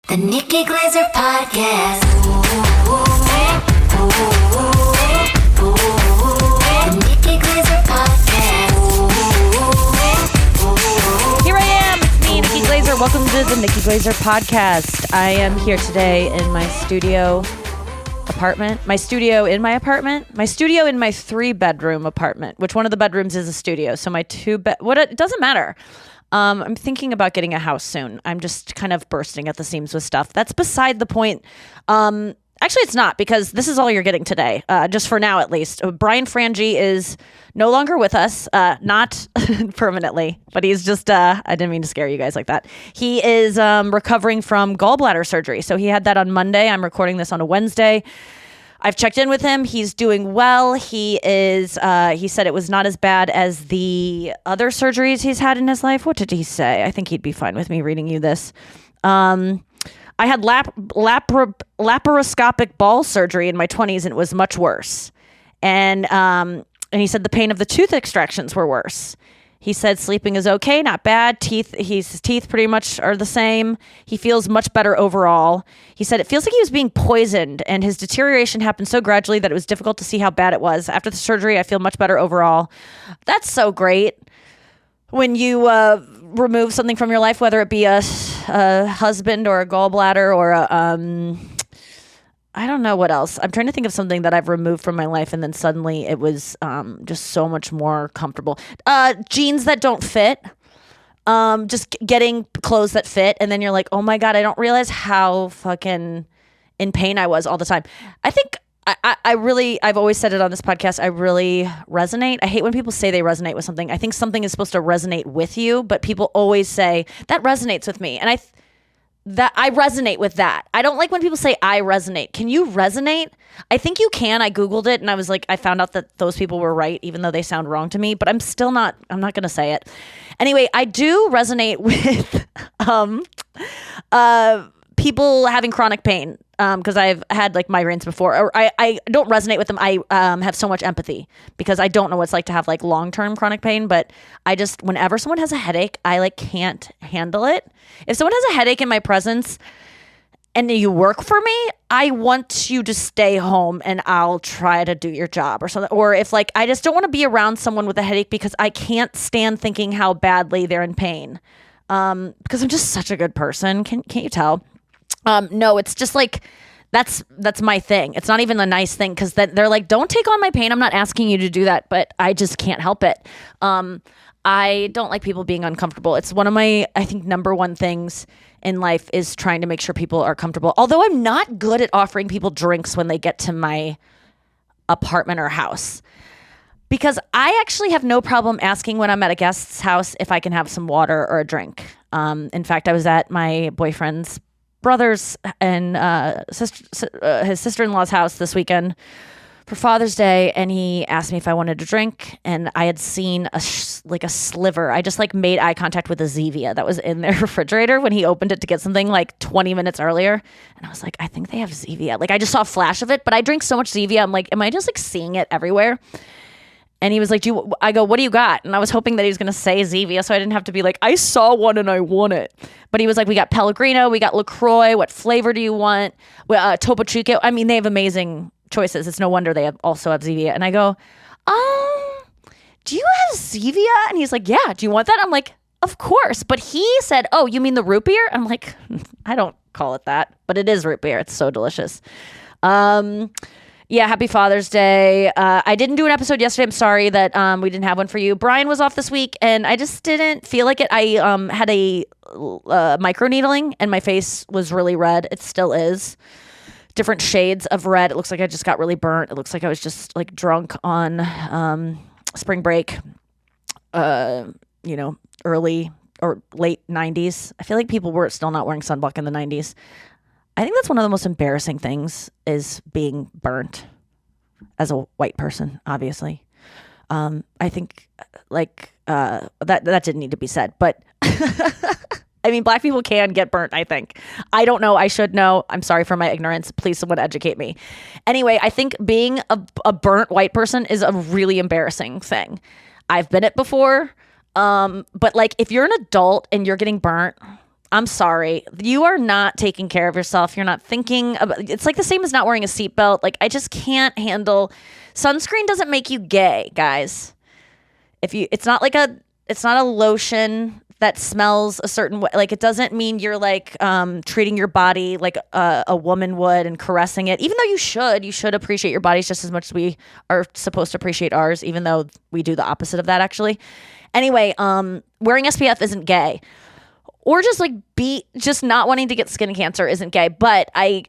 The Nikki Glaser Podcast. The Nikki Glaser Podcast. Here I am. It's me, Nikki Glaser. Welcome to the Nikki Glaser Podcast. I am here today in my studio apartment. My studio in my apartment. My studio in my 3-bedroom apartment, which one of the bedrooms is a studio. So my it doesn't matter. I'm thinking about getting a house soon. I'm just kind of bursting at the seams with stuff. That's beside the point. Actually, it's not, because this is all you're getting today, just for now at least. Brian Frangie is no longer with us, not permanently, but he's just, I didn't mean to scare you guys like that. He is recovering from gallbladder surgery. So he had that on Monday. I'm recording this on a Wednesday. I've checked in with him. He's doing well. He said it was not as bad as the other surgeries he's had in his life. What did he say? I think he'd be fine with me reading you this. I had laparoscopic ball surgery in my 20s, and it was much worse. And he said the pain of the tooth extractions were worse. He said sleeping is okay, not bad. His teeth pretty much are the same. He feels much better overall. He said it feels like he was being poisoned, and his deterioration happened so gradually that it was difficult to see how bad it was. After the surgery, I feel much better overall. That's so great. When you remove something from your life, whether it be a husband or a gallbladder or I don't know what else. I'm trying to think of something that I've removed from my life, and then suddenly it was just so much more comfortable. Jeans that don't fit, just getting clothes that fit, and then you're like, oh my God, I don't realize how fucking in pain I was all the time. I think I've always said it on this podcast, I really resonate. I hate when people say they resonate with something. I think something is supposed to resonate with you, but people always say, that resonates with me. And I resonate with that. I don't like when people say I resonate. Can you resonate? I think you can. I Googled it, and I was like, I found out that those people were right, even though they sound wrong to me, but I'm not going to say it. Anyway, I do resonate with people having chronic pain, because I've had like migraines before, or I don't resonate with them. I have so much empathy because I don't know what it's like to have like long-term chronic pain, but I just, whenever someone has a headache, I like can't handle it. If someone has a headache in my presence and you work for me, I want you to stay home and I'll try to do your job or something. Or if like, I just don't want to be around someone with a headache because I can't stand thinking how badly they're in pain. Because I'm just such a good person. Can't you tell? No, it's just like, that's my thing. It's not even a nice thing, because they're like, don't take on my pain. I'm not asking you to do that, but I just can't help it. I don't like people being uncomfortable. It's one of my, I think, number one things in life is trying to make sure people are comfortable. Although I'm not good at offering people drinks when they get to my apartment or house, because I actually have no problem asking when I'm at a guest's house if I can have some water or a drink. In fact, I was at my boyfriend's brother's and his sister-in-law's house this weekend for Father's Day, and he asked me if I wanted a drink, and I had seen a sliver. I just like made eye contact with a Zevia that was in their refrigerator when he opened it to get something like 20 minutes earlier, and I was like, I think they have Zevia. Like, I just saw a flash of it, but I drink so much Zevia, I'm like, am I just like seeing it everywhere? And he was like, I go, what do you got? And I was hoping that he was going to say Zevia, so I didn't have to be like, I saw one and I want it. But he was like, we got Pellegrino, we got LaCroix. What flavor do you want? Topo Chico. I mean, they have amazing choices. It's no wonder they also have Zevia. And I go, do you have Zevia? And he's like, yeah, do you want that? I'm like, of course. But he said, oh, you mean the root beer? I'm like, I don't call it that, but it is root beer. It's so delicious. Yeah, happy Father's Day. I didn't do an episode yesterday. I'm sorry that we didn't have one for you. Brian was off this week, and I just didn't feel like it. I had a microneedling, and my face was really red. It still is. Different shades of red. It looks like I just got really burnt. It looks like I was just like drunk on spring break, early or late 90s. I feel like people were still not wearing sunblock in the 90s. I think that's one of the most embarrassing things, is being burnt as a white person, obviously. I think like that didn't need to be said, but I mean, black people can get burnt, I think. I don't know. I should know. I'm sorry for my ignorance. Please, someone educate me. Anyway, I think being a burnt white person is a really embarrassing thing. I've been it before. But like, if you're an adult and you're getting burnt, I'm sorry. You are not taking care of yourself. You're not thinking about, it's like the same as not wearing a seatbelt. Like, I just can't handle, sunscreen doesn't make you gay, guys. It's not a lotion that smells a certain way. Like, it doesn't mean you're like treating your body like a woman would and caressing it, even though you should appreciate your bodies just as much as we are supposed to appreciate ours, even though we do the opposite of that, actually. Anyway, wearing SPF isn't gay. Or just like just not wanting to get skin cancer isn't gay. But I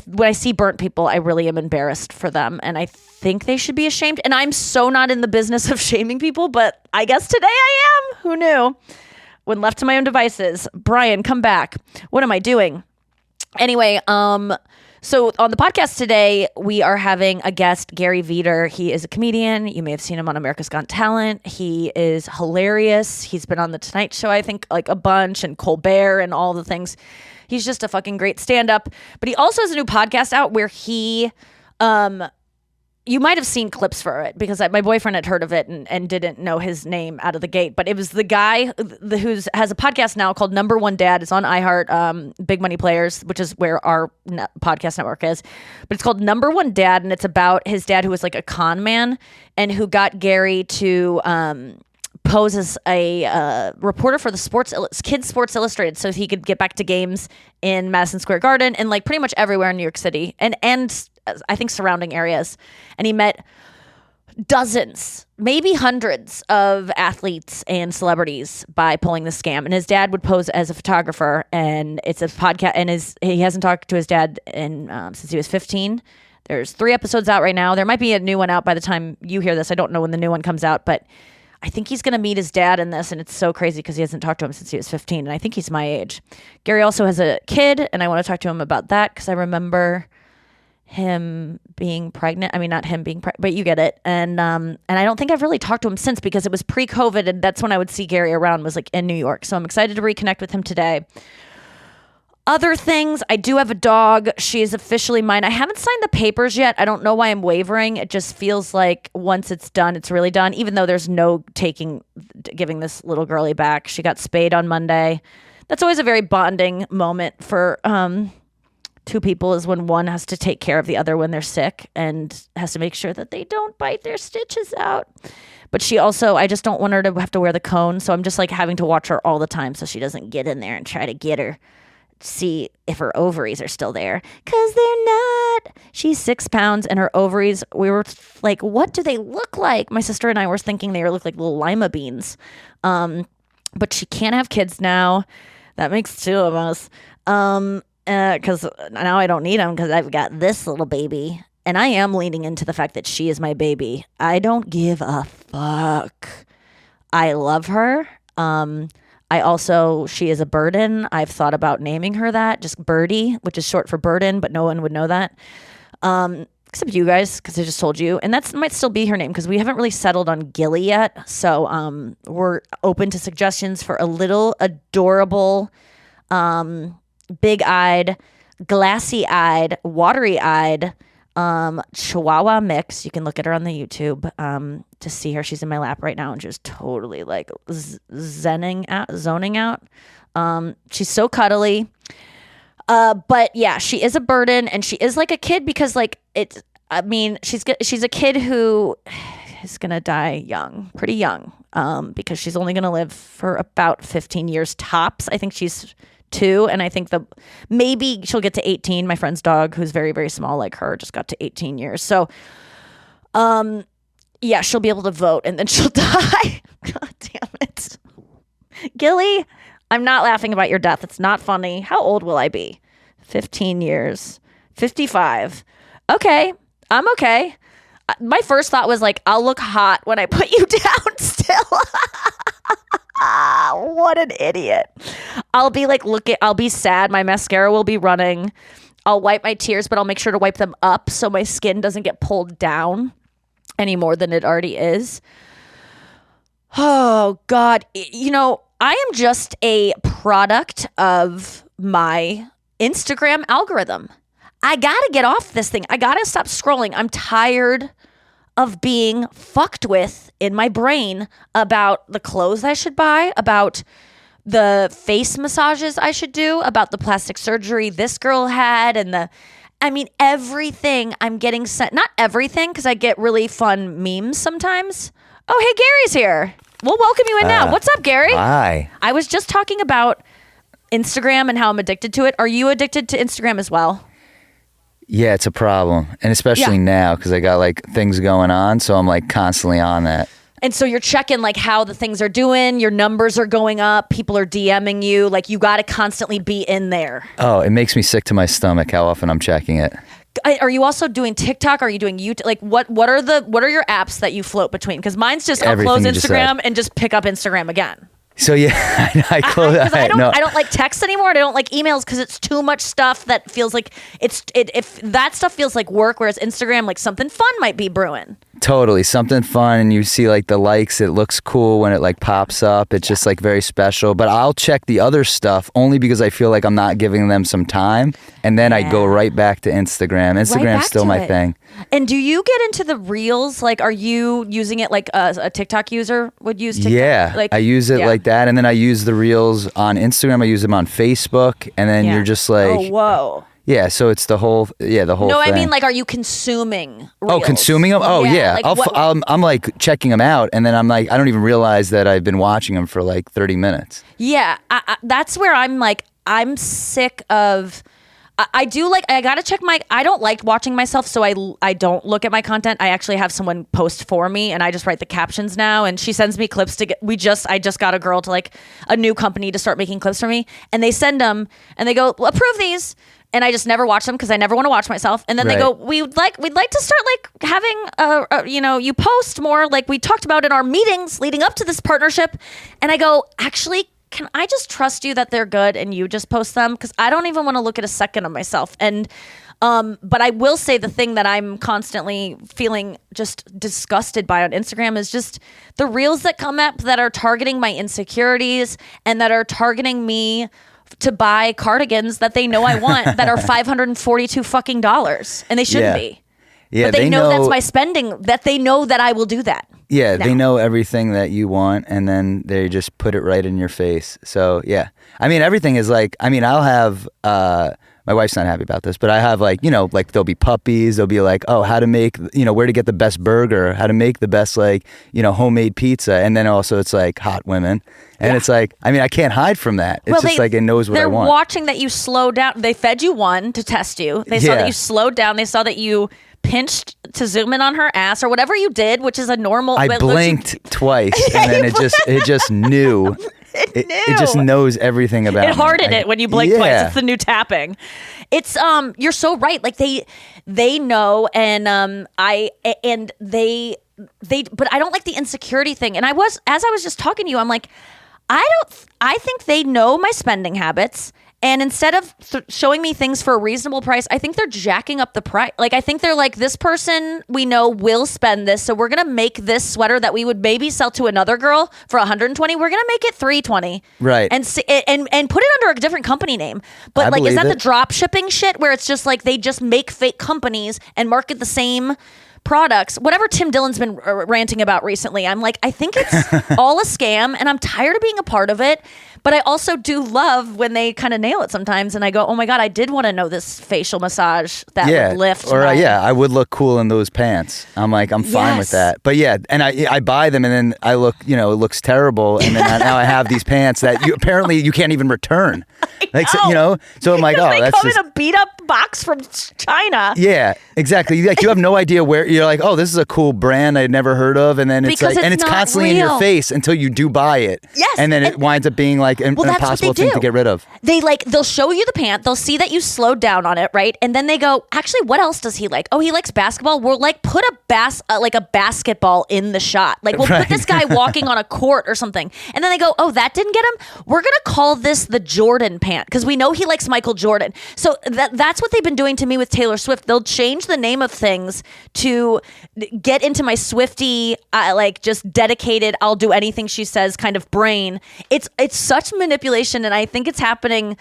when I see burnt people, I really am embarrassed for them, and I think they should be ashamed. And I'm so not in the business of shaming people, but I guess today I am. Who knew? When left to my own devices, Brian, come back. What am I doing? Anyway, so on the podcast today, we are having a guest, Gary Vider. He is a comedian. You may have seen him on America's Got Talent. He is hilarious. He's been on The Tonight Show, I think, like a bunch, and Colbert and all the things. He's just a fucking great stand-up. But he also has a new podcast out where he... you might have seen clips for it because my boyfriend had heard of it and didn't know his name out of the gate. But it was the guy who has a podcast now called Number One Dad. It's on iHeart, Big Money Players, which is where our podcast network is. But it's called Number One Dad, and it's about his dad who was like a con man and who got Gary to pose as a reporter for the Kids Sports Illustrated so he could get back to games in Madison Square Garden and like pretty much everywhere in New York City and I think surrounding areas. And he met dozens, maybe hundreds of athletes and celebrities by pulling the scam. And his dad would pose as a photographer, and it's a podcast, and he hasn't talked to his dad since he was 15. There's 3 episodes out right now. There might be a new one out by the time you hear this. I don't know when the new one comes out, but I think he's going to meet his dad in this, and it's so crazy because he hasn't talked to him since he was 15, and I think he's my age. Gary also has a kid, and I want to talk to him about that because I remember him being pregnant. I mean, not him being pregnant, but you get it. And I don't think I've really talked to him since because it was pre-COVID, and that's when I would see Gary around, was like in New York. So I'm excited to reconnect with him today. Other things, I do have a dog. She is officially mine. I haven't signed the papers yet. I don't know why I'm wavering. It just feels like once it's done, it's really done, even though there's no giving this little girlie back. She got spayed on Monday. That's always a very bonding moment for two people, is when one has to take care of the other when they're sick and has to make sure that they don't bite their stitches out. But she also, I just don't want her to have to wear the cone. So I'm just like having to watch her all the time so she doesn't get in there and try to get her, see if her ovaries are still there. Because they're not. She's 6 pounds and her ovaries, we were like, what do they look like? My sister and I were thinking they look like little lima beans. But she can't have kids now. That makes 2 of us. Because now I don't need them because I've got this little baby. And I am leaning into the fact that she is my baby. I don't give a fuck. I love her. She is a burden. I've thought about naming her that, just Birdie, which is short for burden, but no one would know that. Except you guys, because I just told you. And that might still be her name because we haven't really settled on Gilly yet. So we're open to suggestions for a little adorable, big-eyed, glassy-eyed, watery-eyed Chihuahua mix. You can look at her on the YouTube to see her. She's in my lap right now and just totally like zoning out. She's so cuddly. But yeah, she is a burden, and she is like a kid because like she's a kid who is gonna die pretty young, because she's only gonna live for about 15 years tops. I think she's 2, and I think maybe she'll get to 18. My friend's dog, who's very, very small like her, just got to 18 years. So, yeah, she'll be able to vote, and then she'll die. God damn it. Gilly, I'm not laughing about your death. It's not funny. How old will I be? 15 years. 55. Okay, I'm okay. My first thought was like, I'll look hot when I put you down still. What an idiot. I'll be like, I'll be sad. My mascara will be running. I'll wipe my tears, but I'll make sure to wipe them up so my skin doesn't get pulled down any more than it already is. Oh, God. I am just a product of my Instagram algorithm. I got to get off this thing. I got to stop scrolling. I'm tired of being fucked with in my brain about the clothes I should buy, about the face massages I should do, about the plastic surgery this girl had, and everything I'm getting sent. Not everything, because I get really fun memes sometimes. Oh, hey, Gary's here. We'll welcome you in now. What's up, Gary? Hi. I was just talking about Instagram and how I'm addicted to it. Are you addicted to Instagram as well? Yeah, it's a problem. And especially now, because I got like things going on. So I'm like constantly on that. And so you're checking like how the things are doing. Your numbers are going up. People are DMing you. Like you got to constantly be in there. Oh, it makes me sick to my stomach how often I'm checking it. Are you also doing TikTok? Are you doing YouTube? Like what are your apps that you float between? Because mine's just I'll close Instagram and just pick up Instagram again. So yeah, I close. I don't like text anymore. I don't like emails because it's too much stuff that feels like if that stuff feels like work, whereas Instagram, like something fun might be brewing. Totally, something fun, and you see like the likes. It looks cool when it like pops up. It's just like very special. But I'll check the other stuff only because I feel like I'm not giving them some time, and then I go right back to Instagram. Instagram's still my thing. And do you get into the reels? Like, are you using it like a TikTok user would use TikTok? Yeah, like, I use it like that, and then I use the reels on Instagram. I use them on Facebook, and then you're just like, oh, whoa. Yeah, so it's the whole thing. No, I mean, like, are you consuming reels? Oh, consuming them? Oh, yeah. Like, I'm like checking them out, and then I'm like, I don't even realize that I've been watching them for like 30 minutes. Yeah, that's where I'm like, I'm sick of... I gotta check I don't like watching myself, so I don't look at my content. I actually have someone post for me, and I just write the captions now, and she sends me clips to get, I just got a girl to like a new company to start making clips for me, and they send them, and they go, well, approve these, and I just never watch them because I never want to watch myself, and then they go, we'd like to start like having, you post more like we talked about in our meetings leading up to this partnership, and I go, actually, can I just trust you that they're good and you just post them? Because I don't even want to look at a second of myself. And but I will say the thing that I'm constantly feeling just disgusted by on Instagram is just the reels that come up that are targeting my insecurities and that are targeting me to buy cardigans that they know I want that are $542 fucking dollars, and they shouldn't be. Yeah, but they know that's my spending, that they know that I will do that. Yeah, they know everything that you want, and then they just put it right in your face. So, yeah. I mean, everything is like, I'll have, my wife's not happy about this, but I have like, like there'll be puppies, there'll be like, oh, how to make, where to get the best burger, how to make the best like, homemade pizza. And then also it's like hot women. And it's like, I can't hide from that. It's just like it knows what I want. They're watching that you slow down. They fed you one to test you. They saw that you slowed down. They saw that you pinched to zoom in on her ass or whatever you did, which is a normal. I blinked twice, and then it just knew. It just knows everything about it. Hardened it when you blink twice. It's the new tapping. It's you're so right. Like they know, and they but I don't like the insecurity thing. And as I was just talking to you, I'm like, I think they know my spending habits. And instead of showing me things for a reasonable price, I think they're jacking up the price. Like, I think they're like, this person we know will spend this, so we're going to make this sweater that we would maybe sell to another girl for $120. We're going to make it $320. Right. And put it under a different company name. But like, is that the drop shipping shit where it's just like they just make fake companies and market the same products, whatever Tim Dillon's been ranting about recently? I'm like, I think it's all a scam, and I'm tired of being a part of it. But I also do love when they kind of nail it sometimes, and I go, oh my God, I did want to know this facial massage that would lift. Or I would look cool in those pants. I'm like, I'm fine with that. But yeah, and I buy them, and then I look, it looks terrible, and then now I have these pants that apparently you can't even return. Like, so I'm like, oh, that's just in a beat up box from China. Yeah, exactly. Like, you have no idea where you're like, oh, this is a cool brand I'd never heard of, and then it's it's constantly in your face until you do buy it. Yes, and then it winds up being like an impossible thing to get rid of. They'll show you the pant, they'll see that you slowed down on it, right? And then they go, actually, what else does he like? Oh, he likes basketball. We'll like put a basketball in the shot. Like, we'll put this guy walking on a court or something. And then they go, oh, that didn't get him? We're gonna call this the Jordan pant because we know he likes Michael Jordan. So that's what they've been doing to me with Taylor Swift. They'll change the name of things to get into my Swiftie, like just dedicated, I'll do anything she says kind of brain. It's such manipulation, and I think it's happening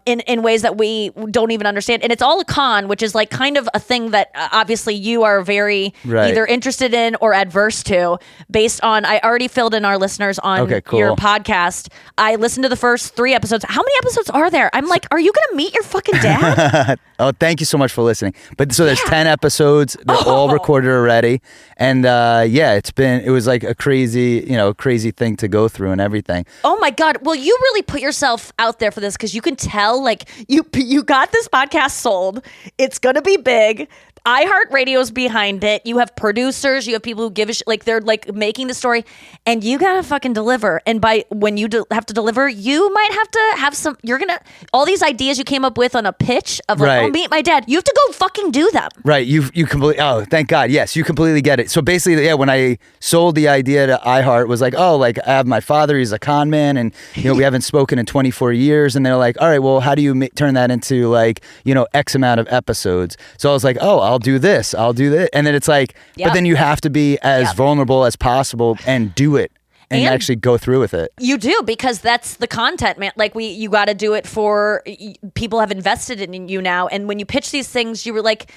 in ways that we don't even understand. And it's all a con, which is like kind of a thing that obviously you are very either interested in or adverse to, based on, I already filled in our listeners on your podcast. I listened to the first 3 episodes. How many episodes are there? I'm like, are you going to meet your fucking dad? Oh, thank you so much for listening. But so there's 10 episodes. They're all recorded already. And it was like a crazy thing to go through and everything. Oh my God. Well, you really put yourself out there for this, because you can tell, like, you got this podcast sold. It's going to be big. iHeartRadio's behind it. You have producers. You have people who give a shit. Like, they're like making the story, and you gotta fucking deliver. And when you have to deliver, you might have to have some. All these ideas you came up with on a pitch of like, I'll meet my dad. You have to go fucking do them. Right. You completely. Oh, thank God. Yes, you completely get it. So basically, when I sold the idea to iHeart, it was like, I have my father. He's a con man, and we haven't spoken in 24 years. And they're like, all right, well, how do you turn that into like X amount of episodes? So I was like, I'll do this. I'll do this. And then it's like, but then you have to be as vulnerable as possible and do it and actually go through with it. You do, because that's the content, man. Like you got to do it for people have invested in you now. And when you pitch these things, you were like,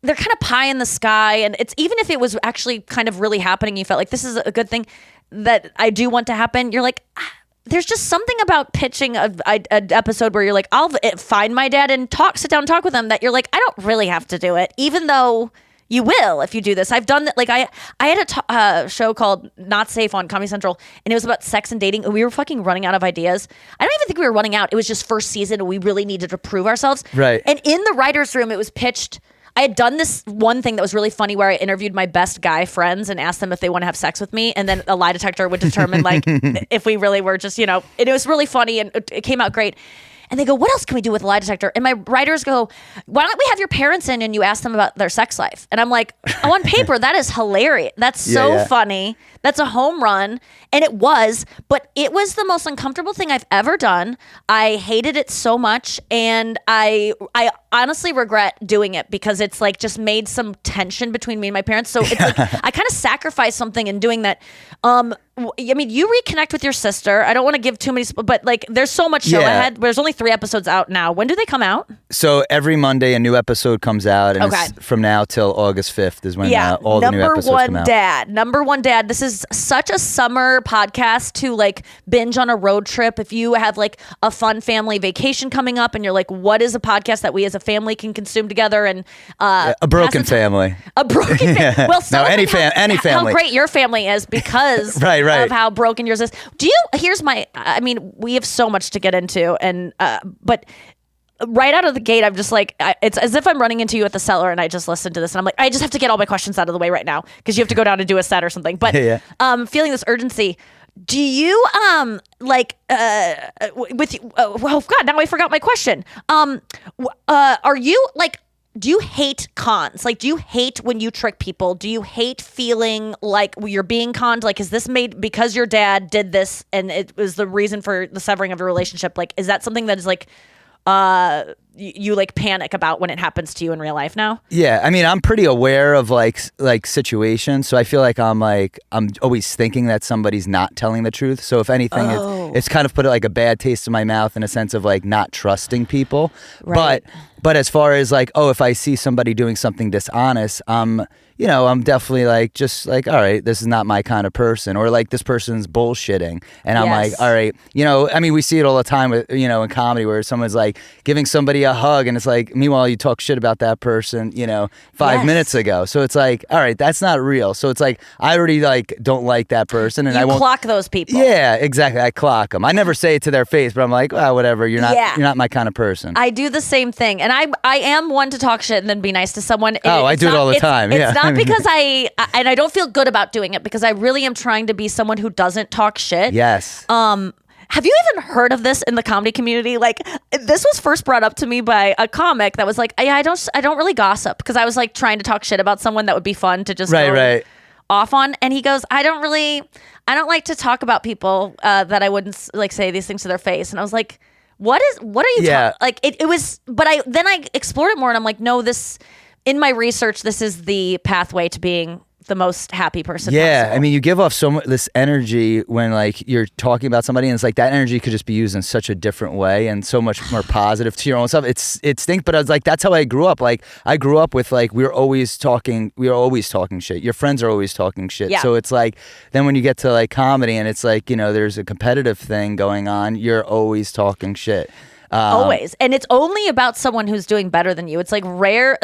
they're kind of pie in the sky. And it's even if it was actually kind of really happening, you felt like this is a good thing that I do want to happen. You're like, there's just something about pitching an episode where you're like, I'll find my dad and sit down and talk with him, that you're like, I don't really have to do it, even though you will if you do this. I've done that. Like I had a show called Not Safe on Comedy Central, and it was about sex and dating, and we were fucking running out of ideas. I don't even think we were running out. It was just first season, and we really needed to prove ourselves. Right. And in the writer's room, it was pitched. I had done this one thing that was really funny where I interviewed my best guy friends and asked them if they want to have sex with me. And then a lie detector would determine like if we really were just, and it was really funny and it came out great. And they go, what else can we do with a lie detector? And my writers go, why don't we have your parents in and you ask them about their sex life? And I'm like, on paper, that is hilarious. That's so funny. That's a home run. And it was, but it was the most uncomfortable thing I've ever done. I hated it so much. And I honestly regret doing it, because it's like just made some tension between me and my parents. So it's like, I kind of sacrificed something in doing that. I mean, you reconnect with your sister. I don't want to give too many, but like there's so much show ahead. There's only 3 episodes out now. When do they come out? So every Monday a new episode comes out, and it's from now till August 5th is when all the new episodes come out. Number one dad. This is such a summer podcast to like binge on a road trip. If you have like a fun family vacation coming up and you're like, what is a podcast that we as a family can consume together? And a broken family. A broken family. Well, any family. How great your family is because of how broken yours is. I mean, we have so much to get into, and but right out of the gate, I'm just like, it's as if I'm running into you at the cellar and I just listened to this and I'm like, I just have to get all my questions out of the way right now because you have to go down and do a set or something. But feeling this urgency. Do you oh God, now I forgot my question. Are you like, do you hate cons? Like, do you hate when you trick people? Do you hate feeling like you're being conned? Like, is this made because your dad did this and it was the reason for the severing of your relationship? Like, is that something that is like, you like panic about when it happens to you in real life now? Yeah, I mean, I'm pretty aware of like situations, so I feel like I'm always thinking that somebody's not telling the truth. So if anything, it's kind of put like a bad taste in my mouth in a sense of like not trusting people. Right. But as far as like, if I see somebody doing something dishonest, I'm definitely like, just like, all right, this is not my kind of person, or like this person's bullshitting. And I'm like, all right, I mean, we see it all the time with, in comedy where someone's like giving somebody a hug and it's like, meanwhile, you talk shit about that person, 5 minutes ago. So it's like, all right, that's not real. So it's like, I already like don't like that person, and I won't clock those people. Yeah, exactly. I clock them. I never say it to their face, but I'm like, whatever. You're not my kind of person. I do the same thing. And I am one to talk shit and then be nice to someone. I do it all the time. It's not because I don't feel good about doing it, because I really am trying to be someone who doesn't talk shit. Yes. Have you even heard of this in the comedy community? Like, this was first brought up to me by a comic that was like, I don't really gossip, because I was like trying to talk shit about someone that would be fun to just go off on. And he goes, I don't like to talk about people that I wouldn't like say these things to their face. And I was like, what are you talking? Like it was, but then I explored it more and I'm like, no, in my research, this is the pathway to being the most happy person Yeah, possible. I mean, you give off so much this energy when like you're talking about somebody, and it's like that energy could just be used in such a different way and so much more positive to your own self. It stinks, but I was like, that's how I grew up. Like I grew up with like we were always talking shit. Your friends are always talking shit. Yeah. So it's like then when you get to like comedy and it's like, you know, there's a competitive thing going on, you're always talking shit. Always. And it's only about someone who's doing better than you. It's like rare.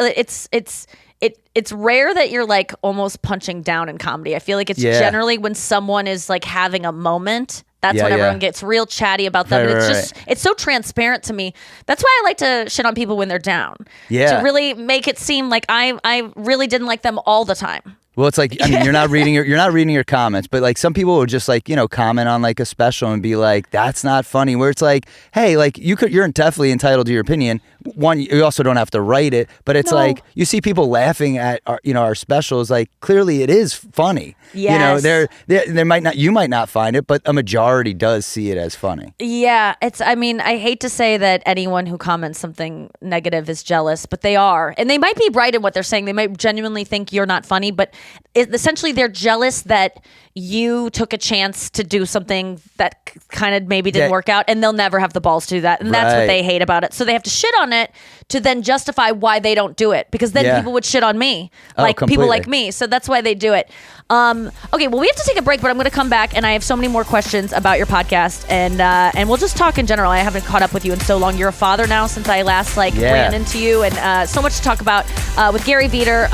It's rare that you're like almost punching down in comedy. I feel like it's generally when someone is like having a moment. That's when everyone gets real chatty about them. And it's it's so transparent to me. That's why I like to shit on people when they're down. Yeah. To really make it seem like I really didn't like them all the time. Well, it's like, I mean, you're not reading your comments, but like some people will just like, you know, comment on like a special and be like, that's not funny. Where it's like, hey, like you're definitely entitled to your opinion. One, you also don't have to write it, but it's like you see people laughing at our specials. Like clearly, it is funny. Yes. You know, you might not find it, but a majority does see it as funny. Yeah, I mean, I hate to say that anyone who comments something negative is jealous, but they are. And they might be right in what they're saying. They might genuinely think you're not funny, but essentially they're jealous that you took a chance to do something that kind of maybe didn't work out, and they'll never have the balls to do that. And that's what they hate about it. So they have to shit on it to then justify why they don't do it, because then people would shit on me, like people like me. So that's why they do it. Okay, well, we have to take a break, but I'm going to come back, and I have so many more questions about your podcast, and we'll just talk in general. I haven't caught up with you in so long. You're a father now since I last ran into you, and so much to talk about with Gary Vider,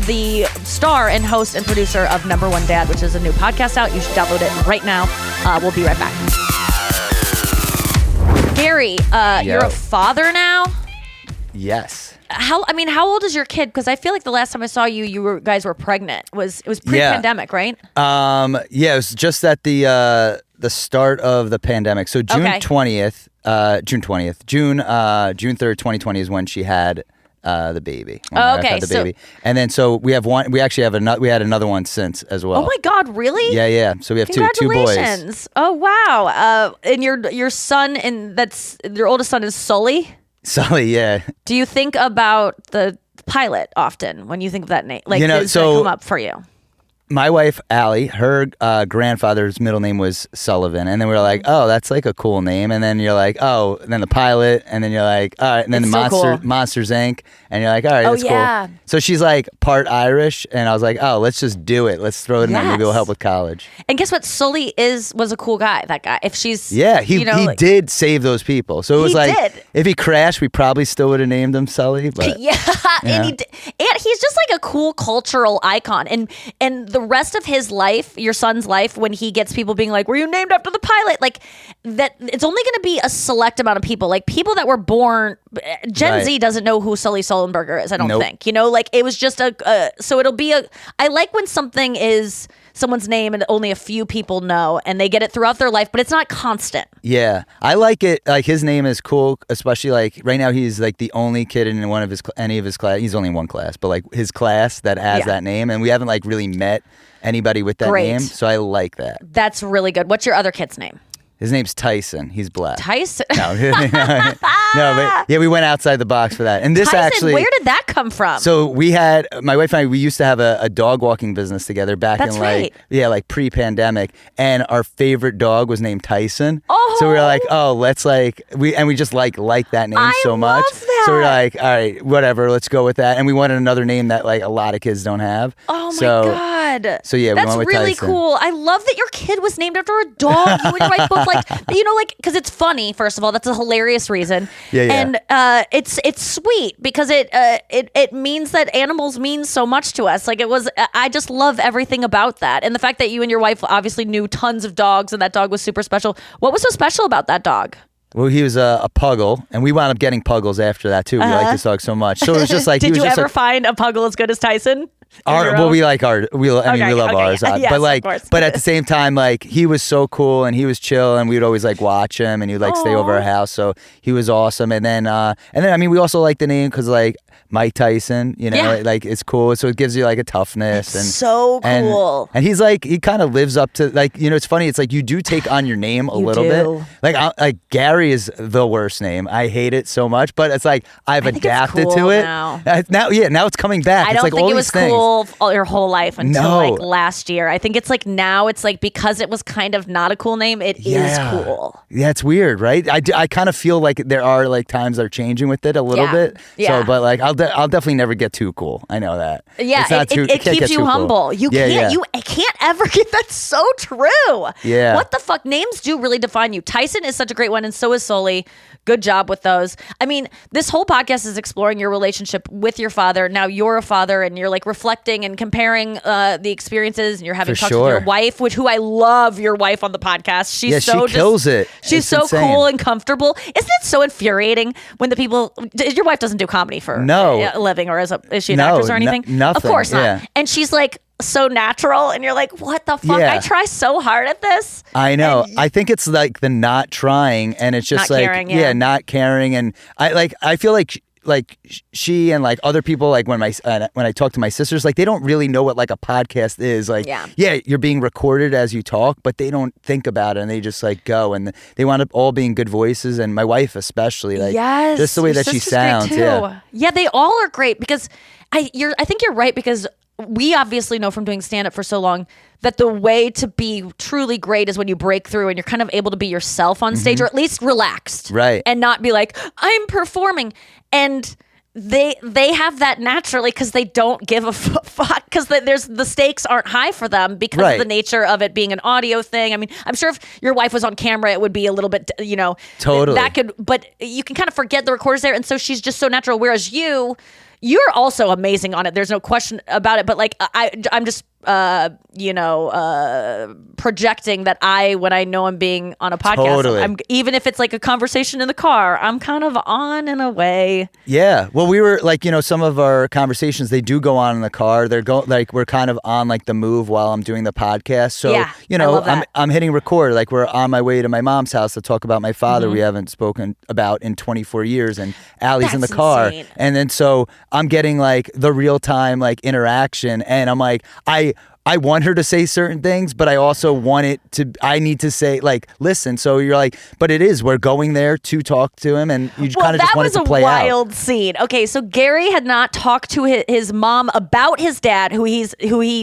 the star and host and producer of Number One Dad, which is a new podcast out. You should download it right now. We'll be right back. Gary, you're a father now? Yes. How old is your kid? Because I feel like the last time I saw you, guys were pregnant. It was pre-pandemic, right? Yeah, it was just at the start of the pandemic. So June 20th, June 3rd, 2020 is when she had the baby. Baby. And then so we have one. We actually have another. We had another one since as well. Oh my God, really? Yeah. So we have two boys. Congratulations. Oh wow. And your son, your oldest son is Sully. Sully, yeah. Do you think about the pilot often when you think of that name? Like, does that come up for you? My wife, Allie, her grandfather's middle name was Sullivan. And then we were like, oh, that's like a cool name. And then you're like, oh, and then the pilot. And then you're like, all right. And then Monsters, Inc. And you're like, all right, that's cool. So she's like part Irish. And I was like, oh, let's just do it. Let's throw it in there. Maybe it'll help with college. And guess what? Sully was a cool guy, that guy. If she's... Yeah, he did save those people. So it was like, if he crashed, we probably still would have named him Sully. But, and he did. And he's just like a cool cultural icon. And the rest of his life, your son's life, when he gets people being like, were you named after the pilot? Like that, it's only going to be a select amount of people. Like people that were born, Gen Z doesn't know who Sully Sullenberger is, I don't think. You know, like it was just so it'll be I like when something is someone's name and only a few people know and they get it throughout their life, but it's not constant. Yeah, I like it. Like his name is cool, especially like right now he's like the only kid in any of his class. He's only in one class, but like his class that has that name, and we haven't like really met anybody with that name, so I like that. That's really good. What's your other kid's name? His name's Tyson. He's black. Tyson? No, but yeah, we went outside the box for that. And this Tyson, where did that come from? So my wife and I, we used to have a dog walking business together back like pre-pandemic. And our favorite dog was named Tyson. Oh. So we were like, oh, let's we just like that name so much. Love that. So we're like, all right, whatever, let's go with that. And we wanted another name that like a lot of kids don't have. Oh my God. So yeah, that's we went with really Tyson. Cool. I love that your kid was named after a dog. You and your wife both because it's funny. First of all, that's a hilarious reason. And it's sweet because it means that animals mean so much to us. Like I just love everything about that, and the fact that you and your wife obviously knew tons of dogs, and that dog was super special. What was so special about that dog? Well, he was a puggle, and we wound up getting puggles after that too. We liked this dog so much. So it was just like, did you ever find a puggle as good as Tyson? We like our. We love ours. Yes, but at the same time, like he was so cool and he was chill, and we would always like watch him, and he would like stay over our house. So he was awesome. And then I mean, we also like the name because like Mike Tyson, you know, like it's cool. So it gives you like a toughness. It's so cool. And he's like, he kind of lives up to like, you know, it's funny. It's like you do take on your name a little bit. Like Gary is the worst name. I hate it so much, but it's like I've adapted to it. Now Now it's coming back. I it's don't like think all it was these things. cool your whole life until No. like last year. I think it's like now it's like because it was kind of not a cool name, it is cool. Yeah, it's weird, right? I kind of feel like there are like times they're changing with it a little bit. Yeah. So, but like I'll definitely never get too cool. I know that. Yeah, It's not it can't keeps get you too cool. humble. You can't ever get that's so true. Yeah. What the fuck? Names do really define you. Tyson is such a great one, and so is Sully. Good job with those. I mean, this whole podcast is exploring your relationship with your father. Now you're a father, and you're like reflecting and comparing the experiences, and you're having talks with your wife, who I love your wife on the podcast. She's she kills it. She's It's so insane. cool and comfortable. Isn't it so infuriating when the people? Your wife doesn't do comedy for a living, or is she an actress or anything? Nothing. Of course not. Yeah. And she's like so natural, and you're like, what the fuck? Yeah. I try so hard at this. I know. I think it's like the not trying, and it's just Not like caring, not caring, and I feel like she and like other people, like when I talk to my sisters, like they don't really know what like a podcast is. Like you're being recorded as you talk, but they don't think about it, and they just like go, and they wind up all being good voices, and my wife especially, like just the way that she sounds. Yeah, they all are great because I think you're right, because we obviously know from doing stand-up for so long that the way to be truly great is when you break through and you're kind of able to be yourself on stage, or at least relaxed, right? And not be like, I'm performing. And they have that naturally because they don't give a fuck, because the stakes aren't high for them because of the nature of it being an audio thing. I mean, I'm sure if your wife was on camera, it would be a little bit, totally but you can kind of forget the recorder's there, and so she's just so natural. Whereas you're also amazing on it. There's no question about it. But like I'm just projecting that when I know I'm being on a podcast, even if it's like a conversation in the car, I'm kind of on in a way. Yeah. Well, we were like, some of our conversations, they do go on in the car. We're kind of on like the move while I'm doing the podcast. So, I love that. I'm hitting record. Like we're on my way to my mom's house to talk about my father. We haven't spoken about in 24 years, and Allie's in the car. Insane. And then so I'm getting like the real time like interaction, and I'm like, I want her to say certain things, but I also want I need to say, like, listen. So you're like, but we're going there to talk to him, and you kind of just want it to play out. That was a wild scene. Okay, so Gary had not talked to his mom about his dad, who he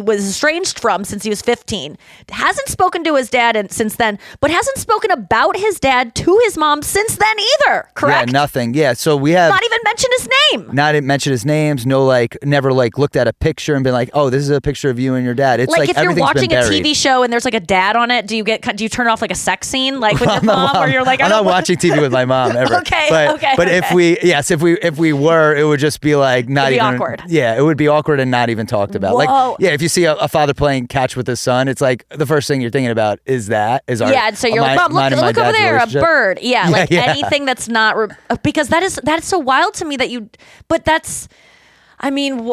was estranged from since he was 15. Hasn't spoken to his dad since then, but hasn't spoken about his dad to his mom since then either, correct? Yeah, nothing. Yeah, so we have... Not even mentioned his name. Not even mentioned his names, never like looked at a picture and been like, oh, this is a picture of you and your dad. It's like if you're watching a buried. TV show and there's like a dad on it, do you turn off like a sex scene like with your mom, or you're like, I'm not watching TV with my mom ever. Okay. But if we were, it would just be like not even awkward. Yeah, it would be awkward and not even talked about. Whoa. Like if you see a father playing catch with his son, it's like the first thing you're thinking about is our so you're like, Mom, look over there, a bird. Yeah, like anything that's not because that is so wild to me but that's. I mean,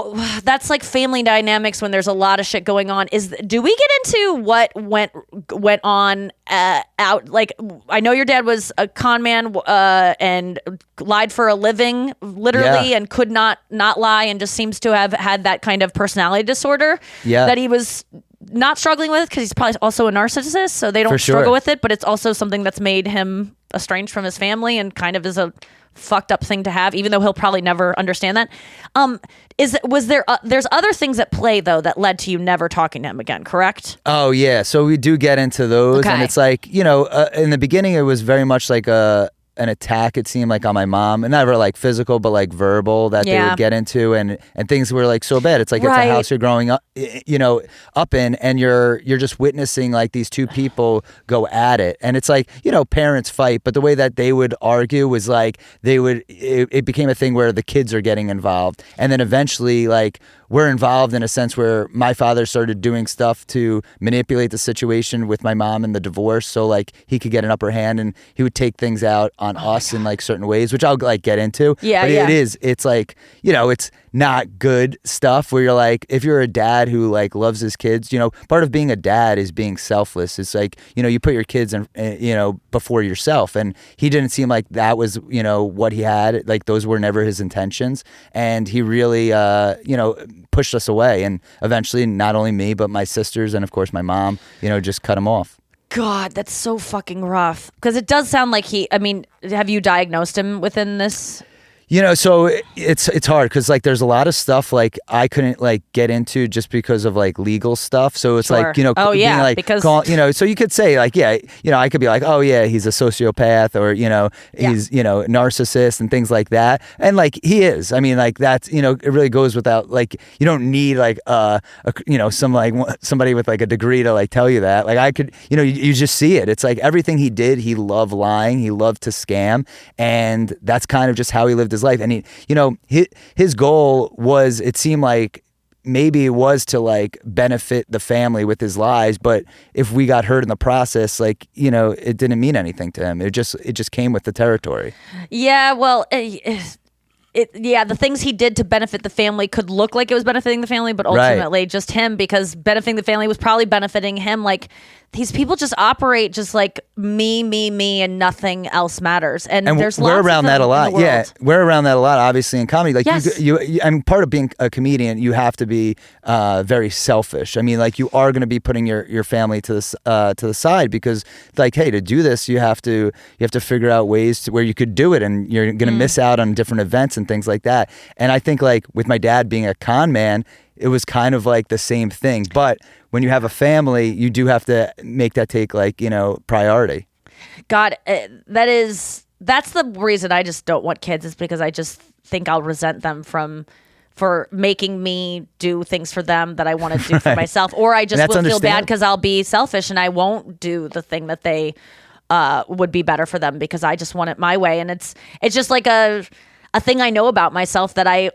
that's like family dynamics when there's a lot of shit going on. Do we get into what went on out? Like, I know your dad was a con man and lied for a living, literally, and could not lie, and just seems to have had that kind of personality disorder that he was not struggling with, because he's probably also a narcissist, so they don't struggle with it, but it's also something that's made him estranged from his family and kind of is a fucked up thing to have, even though he'll probably never understand that. There's other things at play though that led to you never talking to him again, correct? Oh yeah, so we do get into those, and it's like in the beginning it was very much like an attack, it seemed like, on my mom, and never like physical but like verbal that they would get into, and things were like so bad. It's like it's a house you're growing up up in, and you're just witnessing like these two people go at it, and it's like parents fight, but the way that they would argue was like it became a thing where the kids are getting involved, and then eventually like we're involved in a sense where my father started doing stuff to manipulate the situation with my mom and the divorce, so like he could get an upper hand, and he would take things out on us in like certain ways, which I'll like get into. It's like it's not good stuff where you're like, if you're a dad who like loves his kids, part of being a dad is being selfless. It's like you put your kids before yourself, and he didn't seem like that was what he had. Like those were never his intentions, and he really pushed us away, and eventually not only me but my sisters and of course my mom just cut him off. God, that's so fucking rough, because it does sound like have you diagnosed him within this? So it's hard because like there's a lot of stuff like I couldn't like get into just because of like legal stuff. So it's like Sure. Oh, yeah, being, like, because- so you could say like I could be like, oh yeah, he's a sociopath, or he's narcissist and things like that, and like he is. I mean, like that's it really goes without, like, you don't need like somebody with like a degree to like tell you that. Like I could you just see it. It's like everything he did, he loved lying, he loved to scam, and that's kind of just how he lived his life. And his goal was, it seemed like maybe it was to like benefit the family with his lies, but if we got hurt in the process, like it didn't mean anything to him. It just came with the territory. Yeah, well, the things he did to benefit the family could look like it was benefiting the family, but ultimately just him, because benefiting the family was probably benefiting him. Like, these people just operate just like me, and nothing else matters. And there's lots we're around of them that a lot. in the world. Yeah, we're around that a lot. Obviously, in comedy, like Yes. I mean, part of being a comedian, you have to be very selfish. I mean, like you are going to be putting your family to the side, because, like, hey, to do this, you have to figure out ways to where you could do it, and you're going to miss out on different events and things like that. And I think, like, with my dad being a con man, it was kind of like the same thing. But when you have a family, you do have to make that take like, priority. God, that's the reason I just don't want kids, is because I just think I'll resent them for making me do things for them that I want to do for myself, or I just will feel bad because I'll be selfish and I won't do the thing that they would be better for them, because I just want it my way. And it's just like a thing I know about myself, that I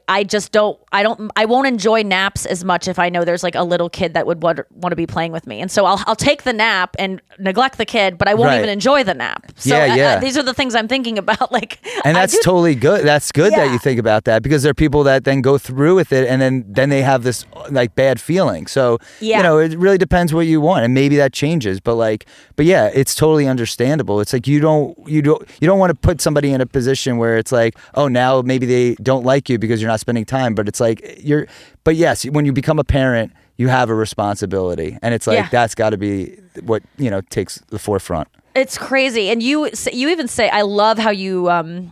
won't enjoy naps as much if I know there's like a little kid that would want to be playing with me. And so I'll take the nap and neglect the kid, but I won't even enjoy the nap. So these are the things I'm thinking about. Like, and that's totally good. That's good that you think about that, because there are people that then go through with it and then they have this like bad feeling. So, it really depends what you want, and maybe that changes, but yeah, it's totally understandable. It's like, you don't want to put somebody in a position where it's like, oh, now maybe they don't like you because you're not spending time, but it's like but yes, when you become a parent, you have a responsibility, and it's like that's got to be what takes the forefront. It's crazy. And you even say, I love how you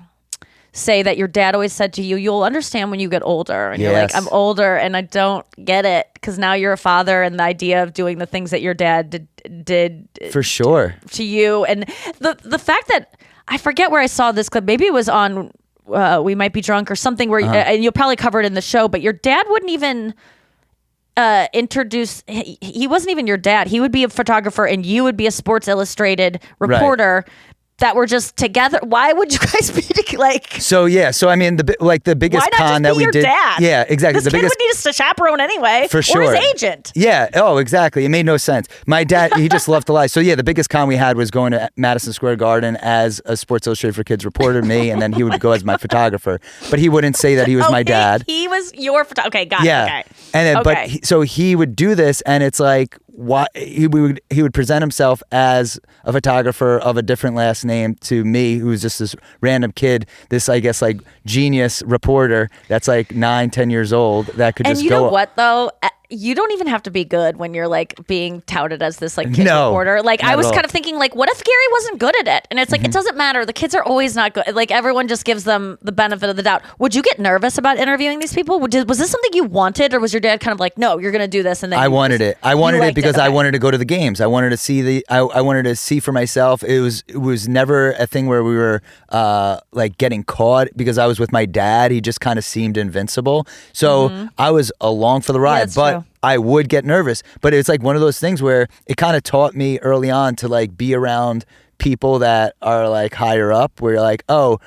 say that your dad always said to you, you'll understand when you get older. And you're like, I'm older and I don't get it, because now you're a father, and the idea of doing the things that your dad did for sure to you. And the fact that, I forget where I saw this clip, maybe it was on We Might Be Drunk or something, where and you'll probably cover it in the show, but your dad wouldn't even introduce, he wasn't even your dad. He would be a photographer and you would be a Sports Illustrated reporter. Right. That were just together. Why would you guys be like? So I mean, the biggest con that we did. Dad? Yeah, exactly. This kid would need a chaperone anyway, for sure, or his agent. Yeah. Oh, exactly. It made no sense. My dad, he just loved to lie. So yeah, the biggest con we had was going to Madison Square Garden as a Sports Illustrated for Kids reporter, me, and then he would go as my photographer. But he wouldn't say that he was my dad. He was your photographer. Okay, got it. Okay. And then, so he would do this, and it's like, why he would present himself as a photographer of a different last name to me, who's just this random kid, this, I guess, like genius reporter that's like 9-10 years old that could just go. And you know what though? You don't even have to be good when you're like being touted as this like kid reporter. Like, I was kind of thinking, like, what if Gary wasn't good at it? And it's like, it doesn't matter. The kids are always not good. Like, everyone just gives them the benefit of the doubt. Would you get nervous about interviewing these people? Was this something you wanted, or was your dad kind of like, no, you're going to do this? And then I wanted it. I wanted it because I wanted to go to the games. I wanted to see I wanted to see for myself. It was never a thing where we were like getting caught, because I was with my dad. He just kind of seemed invincible. So I was along for the ride, but true. I would get nervous. But it's like one of those things where it kind of taught me early on to like be around people that are like higher up, where you're like, oh,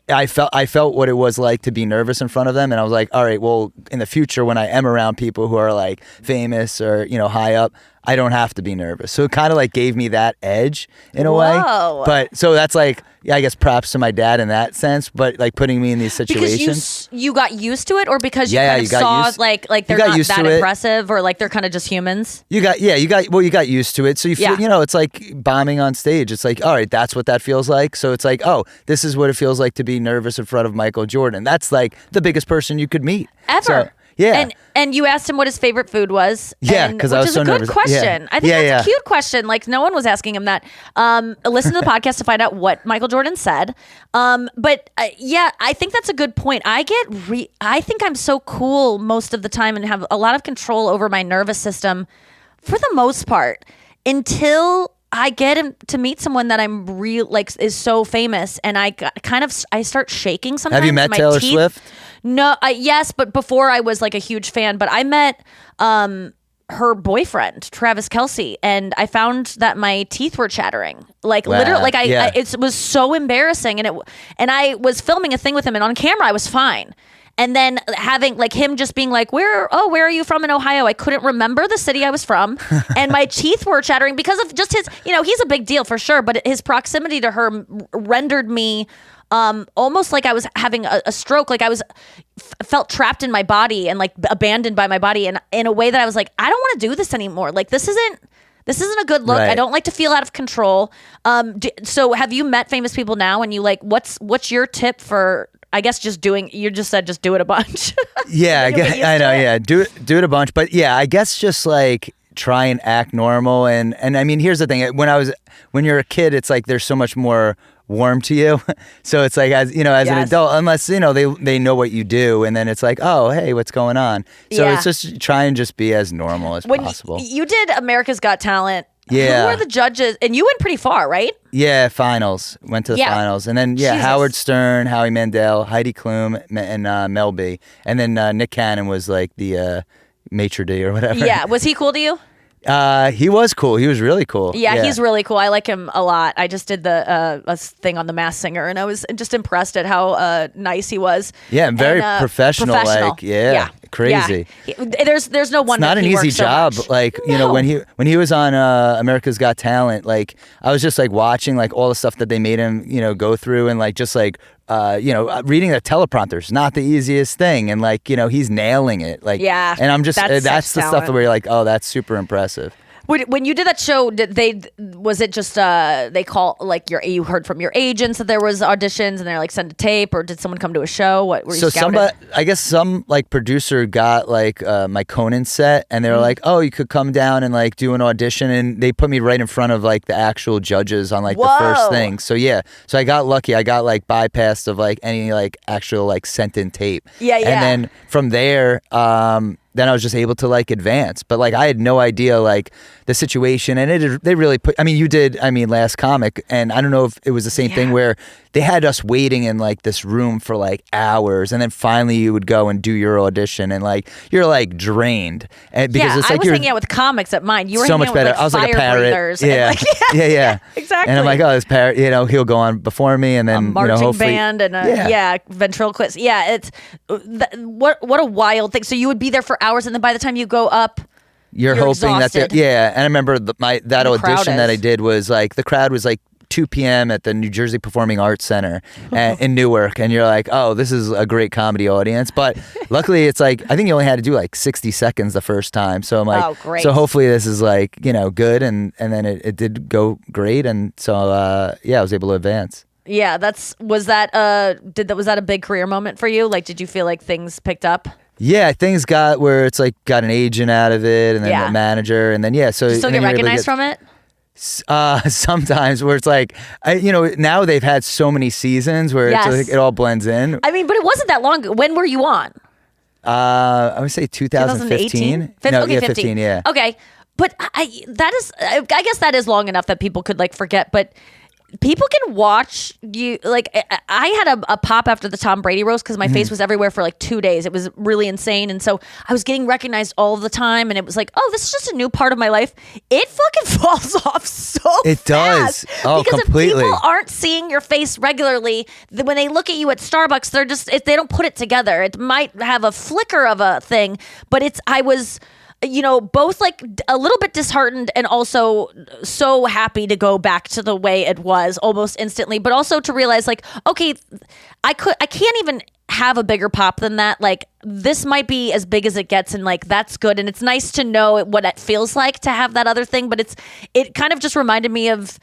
I felt what it was like to be nervous in front of them, and I was like, all right, well, in the future when I am around people who are like famous or high up, I don't have to be nervous. So it kind of like gave me that edge in a way. But so that's like, I guess props to my dad in that sense, but like putting me in these situations. Because you got used to it, or because you kind of saw like they're not that impressive, or like they're kind of just humans? You got used to it. So you feel, it's like bombing on stage. It's like, all right, that's what that feels like. So it's like, oh, this is what it feels like to be nervous in front of Michael Jordan. That's like the biggest person you could meet. Ever. So, Yeah. And you asked him what his favorite food was. Yeah, because I was so nervous. Which is a good question. Yeah. I think that's a cute question. Like, no one was asking him that. Listen to the podcast to find out what Michael Jordan said. But I think that's a good point. I think I'm so cool most of the time and have a lot of control over my nervous system for the most part until I get him to meet someone that I'm is so famous, and I start shaking sometimes. Have you met Taylor Swift? No, yes, but before I was like a huge fan. But I met her boyfriend, Travis Kelce, and I found that my teeth were chattering. Like literally, like it was so embarrassing, and I was filming a thing with him, and on camera I was fine. And then having like him just being like, where are you from in Ohio? I couldn't remember the city I was from. And my teeth were chattering because of just his, he's a big deal for sure. But his proximity to her rendered me almost like I was having a stroke. Like I felt trapped in my body and like abandoned by my body. And in a way that I was like, I don't want to do this anymore. Like this isn't a good look. Right. I don't like to feel out of control. So have you met famous people now? And you like, what's your tip for, I guess you just said just do it a bunch. Yeah, I know. Yeah, do it a bunch. But yeah, I guess just like try and act normal. And I mean, here's the thing: when you're a kid, it's like there's so much more warm to you. So it's like as an adult, unless they know what you do, and then it's like, oh, hey, what's going on? So it's just try and just be as normal as possible. You did America's Got Talent. Yeah. Who are the judges? And you went pretty far, right? Yeah, finals. Went to the finals. And then, Jesus. Howard Stern, Howie Mandel, Heidi Klum, and Mel B. And then Nick Cannon was like the maitre d' or whatever. Yeah. Was he cool to you? He was cool. He was really cool. Yeah, he's really cool. I like him a lot. I just did the a thing on The Masked Singer, and I was just impressed at how nice he was. Yeah, very professional. Like, crazy. Yeah. There's no wonder. It's not an easy job. So like, when he was on America's Got Talent, like I was just like watching like all the stuff that they made him, go through, and like just like reading a teleprompter is not the easiest thing, and like he's nailing it. Like, and I'm just that's the stuff where you're like, oh, that's super impressive. When you did that show, was it just they call like you heard from your agents that there was auditions and they're like send a tape, or did someone come to a show? What were you scouted? I guess some like producer got like my Conan set, and they were like, oh, you could come down and like do an audition, and they put me right in front of like the actual judges on like the first thing. So so I got lucky. I got like bypassed of like any like actual like sent in tape. Yeah. And then from there, then I was just able to like advance. But like I had no idea like the situation, and they really put, you did Last Comic, and I don't know if it was the same thing where they had us waiting in like this room for like hours, and then finally you would go and do your audition, and like you're like drained. And because it's like I was hanging out with comics at mine. You were so hanging much out better. with, like, I was like a parrot. Yeah. Yeah. Exactly. And I'm like, oh, this parrot, he'll go on before me, and then a marching hopefully, band and a ventriloquist. Yeah, it's what a wild thing. So you would be there for hours, and then by the time you go up, you're hoping exhausted. that and I remember that audition that I did was like the crowd was like 2 p.m. at the New Jersey Performing Arts Center in Newark, and you're like, oh, this is a great comedy audience. But luckily, it's like I think you only had to do like 60 seconds the first time. So I'm like, oh, great. So hopefully this is like good, and then it did go great, and so I was able to advance. Yeah, was that a big career moment for you? Like, did you feel like things picked up? Yeah, things got where it's like got an agent out of it, and then a manager, and then so you still get recognized from it. Sometimes where it's like now they've had so many seasons where it's like it all blends in. But it wasn't that long. When were you on? I would say 2015. No, 15. Yeah. Okay, but I guess that is long enough that people could like forget, but. People can watch you. Like, I had a pop after the Tom Brady roast because my face was everywhere for like 2 days. It was really insane. And so I was getting recognized all the time. And it was like, oh, this is just a new part of my life. It fucking falls off so It fast. does. Oh, because completely. If people aren't seeing your face regularly, when they look at you at Starbucks, they don't put it together. It might have a flicker of a thing, but I was... both like a little bit disheartened and also so happy to go back to the way it was almost instantly, but also to realize like, okay, I can't even have a bigger pop than that. Like this might be as big as it gets, and like that's good. And it's nice to know what it feels like to have that other thing, but it kind of just reminded me of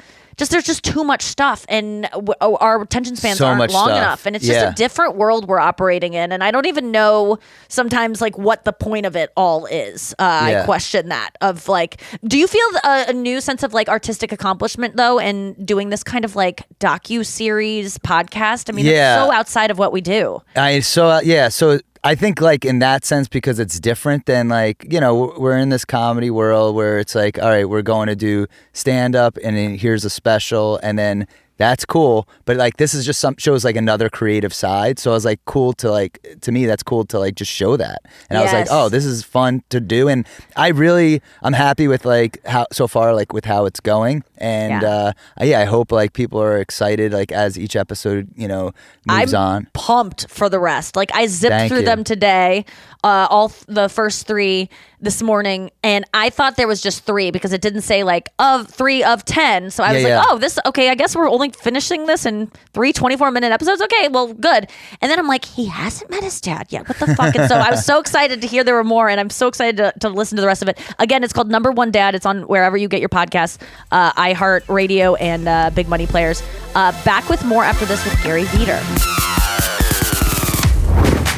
there's just too much stuff, and our attention spans So aren't much long stuff. enough, and it's just Yeah. a different world we're operating in, and I don't even know sometimes like what the point of it all is. I question that of like, do you feel a new sense of like artistic accomplishment though, in doing this kind of like docu-series podcast? I mean, it's so outside of what we do. So I think like in that sense, because it's different than like, you know, we're in this comedy world where it's like, all right, we're going to do stand up and then here's a special, and then that's cool. But like, this is just shows like another creative side. So I was like, to me, that's cool to like just show that. And I was like, oh, this is fun to do. And I'm happy with like how so far, like with how it's going. And I hope like people are excited, like as each episode, you know, moves on. Pumped for the rest. Like I zipped Thank through you. them today, the first 3 this morning, and I thought there was just 3 because it didn't say like of 3 of 10. So I was like, oh, I guess we're only finishing this in 3 24-minute episodes. Okay, well, good. And then I'm like, he hasn't met his dad yet. What the fuck? And so I was so excited to hear there were more, and I'm so excited to listen to the rest of it. Again, it's called Number One Dad. It's on wherever you get your podcasts, iHeart Radio and Big Money Players. Back with more after this with Gary Vider.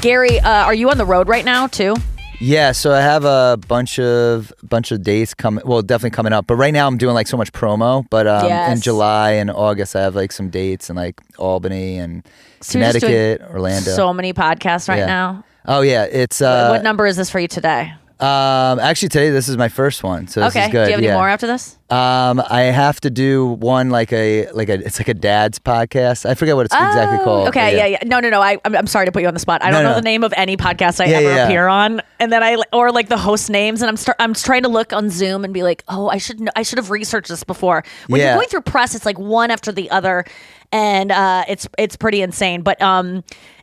Gary, are you on the road right now too? Yeah, so I have a bunch of dates coming. Well, definitely coming up. But right now I'm doing like so much promo. But in July and August I have like some dates in like Albany and So you're just Connecticut, doing Orlando. So many podcasts right now. Oh yeah, it's What number is this for you today? actually today this is my first one, so this is good. Do you have any more after this? I have to do one like it's like a dad's podcast. I forget what it's exactly called. Okay, yeah. No. I'm sorry to put you on the spot. I don't know the name of any podcast I ever appear on, and then or like the host names, and I'm trying to look on Zoom and be like, oh, I should have researched this before. When you're going through press, it's like one after the other, and it's pretty insane. But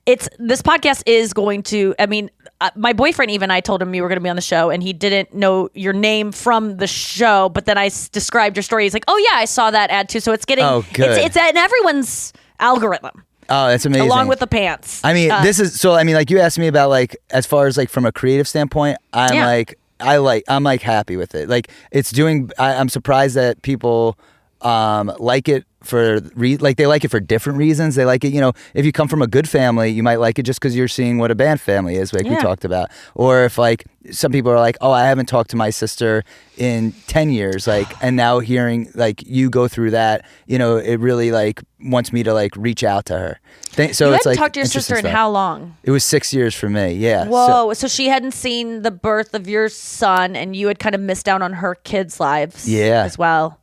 this podcast is going to. I mean, my boyfriend even, I told him you were going to be on the show, and he didn't know your name from the show, but then I described your story. He's like, oh yeah, I saw that ad too. So it's getting, it's in everyone's algorithm. Oh, that's amazing. Along with the pants. I mean, like you asked me about like, as far as like from a creative standpoint, I'm like happy with it. Like it's doing, I'm surprised that people like it for they like it for different reasons. They like it, you know, if you come from a good family, you might like it just because you're seeing what a bad family is, like we talked about. Or if like some people are like, oh, I haven't talked to my sister in 10 years, like, and now hearing like you go through that, you know, it really like wants me to like reach out to her. So you it's hadn't like talked to your sister in how long? It was 6 years for me. Yeah. Whoa. So she hadn't seen the birth of your son, and you had kind of missed out on her kids' lives as well.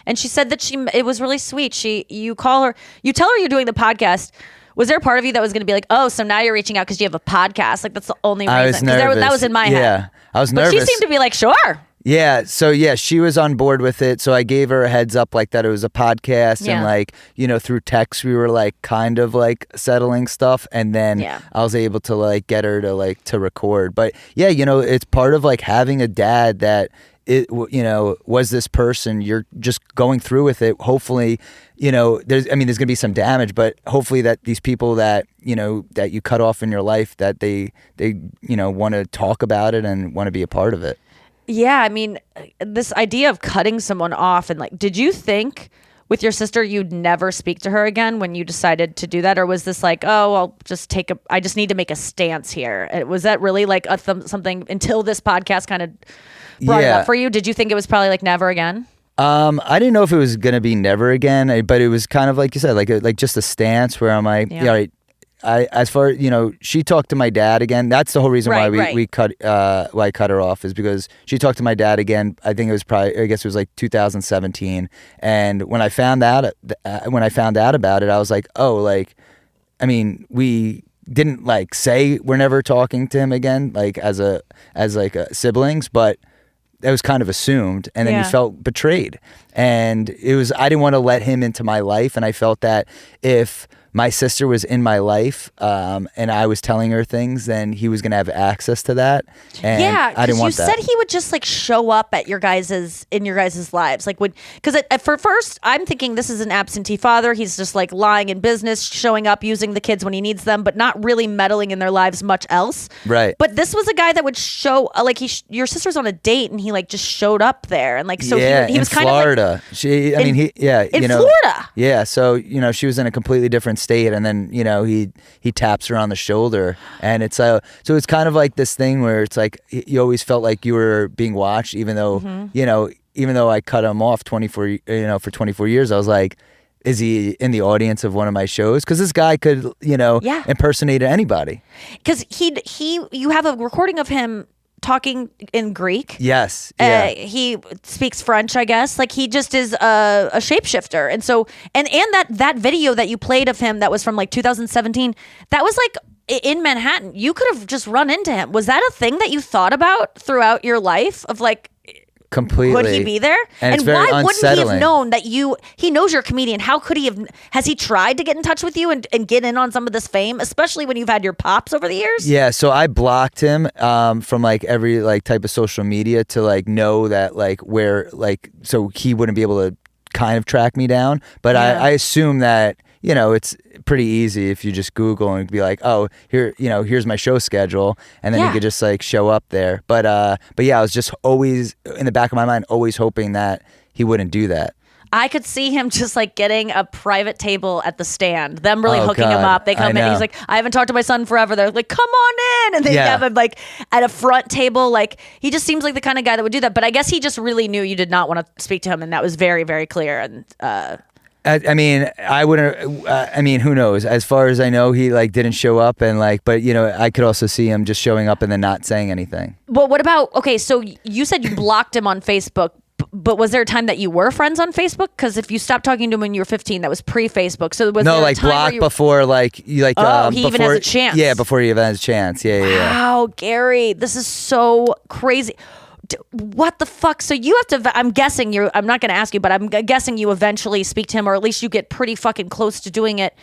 And she said that it was really sweet. You tell her you're doing the podcast. Was there a part of you that was going to be like, oh, so now you're reaching out because you have a podcast? Like that's the only reason. I was nervous. That was in my head. Yeah, I was nervous. But she seemed to be like, sure. Yeah. So yeah, she was on board with it. So I gave her a heads up like that it was a podcast, and like, you know, through text we were like kind of like settling stuff, and then I was able to like get her to record. But yeah, you know, it's part of like having a dad that was this person. You're just going through with it. Hopefully, you know, there's going to be some damage, but hopefully that these people that, you know, that you cut off in your life, that they you know, want to talk about it and want to be a part of it. Yeah. I mean, this idea of cutting someone off, and like, did you think with your sister you'd never speak to her again when you decided to do that? Or was this like, oh, I'll just I just need to make a stance here? Was that really like something until this podcast kind of brought it up for you? Did you think it was probably like never again? I didn't know if it was gonna be never again, but it was kind of like you said, like just a stance where I'm like, all right. As far, you know, she talked to my dad again. That's the whole reason why we cut why I cut her off, is because she talked to my dad again. I think I guess it was like 2017. And when I found out about it, I was like, oh, like, I mean, we didn't like say we're never talking to him again, like as siblings, but that was kind of assumed, and then you felt betrayed. And I didn't want to let him into my life, and I felt that if my sister was in my life, and I was telling her things, then he was gonna have access to that. And I didn't want that. You said he would just like show up at your guys's lives, like because for first I'm thinking this is an absentee father. He's just like lying in business, showing up, using the kids when he needs them, but not really meddling in their lives much else. Right. But this was a guy that would show like your sister's on a date and he like just showed up there and like so he was kind Florida. of like in Florida. Yeah, so she was in a completely different state, and then he taps her on the shoulder, and it's so it's kind of like this thing where it's like you always felt like you were being watched, even though even though I cut him off for 24 years, I was like, is he in the audience of one of my shows? Because this guy could impersonate anybody. Because you have a recording of him talking in Greek. Yes. Yeah. He speaks French, I guess. Like he just is a shapeshifter. And so and that video that you played of him that was from like 2017, that was like in Manhattan. You could have just run into him. Was that a thing that you thought about throughout your life of like completely? Could he be there? And it's very why unsettling. Wouldn't he have known that he knows you're a comedian? How could he have? Has he tried to get in touch with you and get in on some of this fame, especially when you've had your pops over the years? Yeah, so I blocked him from like every like type of social media to like know that like where like so he wouldn't be able to kind of track me down. But I assume that it's pretty easy if you just Google and be like, oh, here's my show schedule, and then you could just like show up there. But yeah, I was just always in the back of my mind, always hoping that he wouldn't do that. I could see him just like getting a private table at the stand, them really hooking him up. They come in, he's like, I haven't talked to my son forever. They're like, come on in. And they have him like at a front table. Like he just seems like the kind of guy that would do that. But I guess he just really knew you did not want to speak to him. And that was very, very clear. And, I mean, I wouldn't. I mean, who knows? As far as I know, he like didn't show up, and like, but I could also see him just showing up and then not saying anything. Well, what about? Okay, so you said you blocked him on Facebook, but was there a time that you were friends on Facebook? Because if you stopped talking to him when you were 15, that was pre-Facebook. So was there a time block before like you like. Oh, he even has a chance. Yeah, before he even has a chance. Yeah. Wow, Gary, this is so crazy. What the fuck? So you have to, I'm guessing I'm not going to ask you, but I'm guessing you eventually speak to him, or at least you get pretty fucking close to doing it.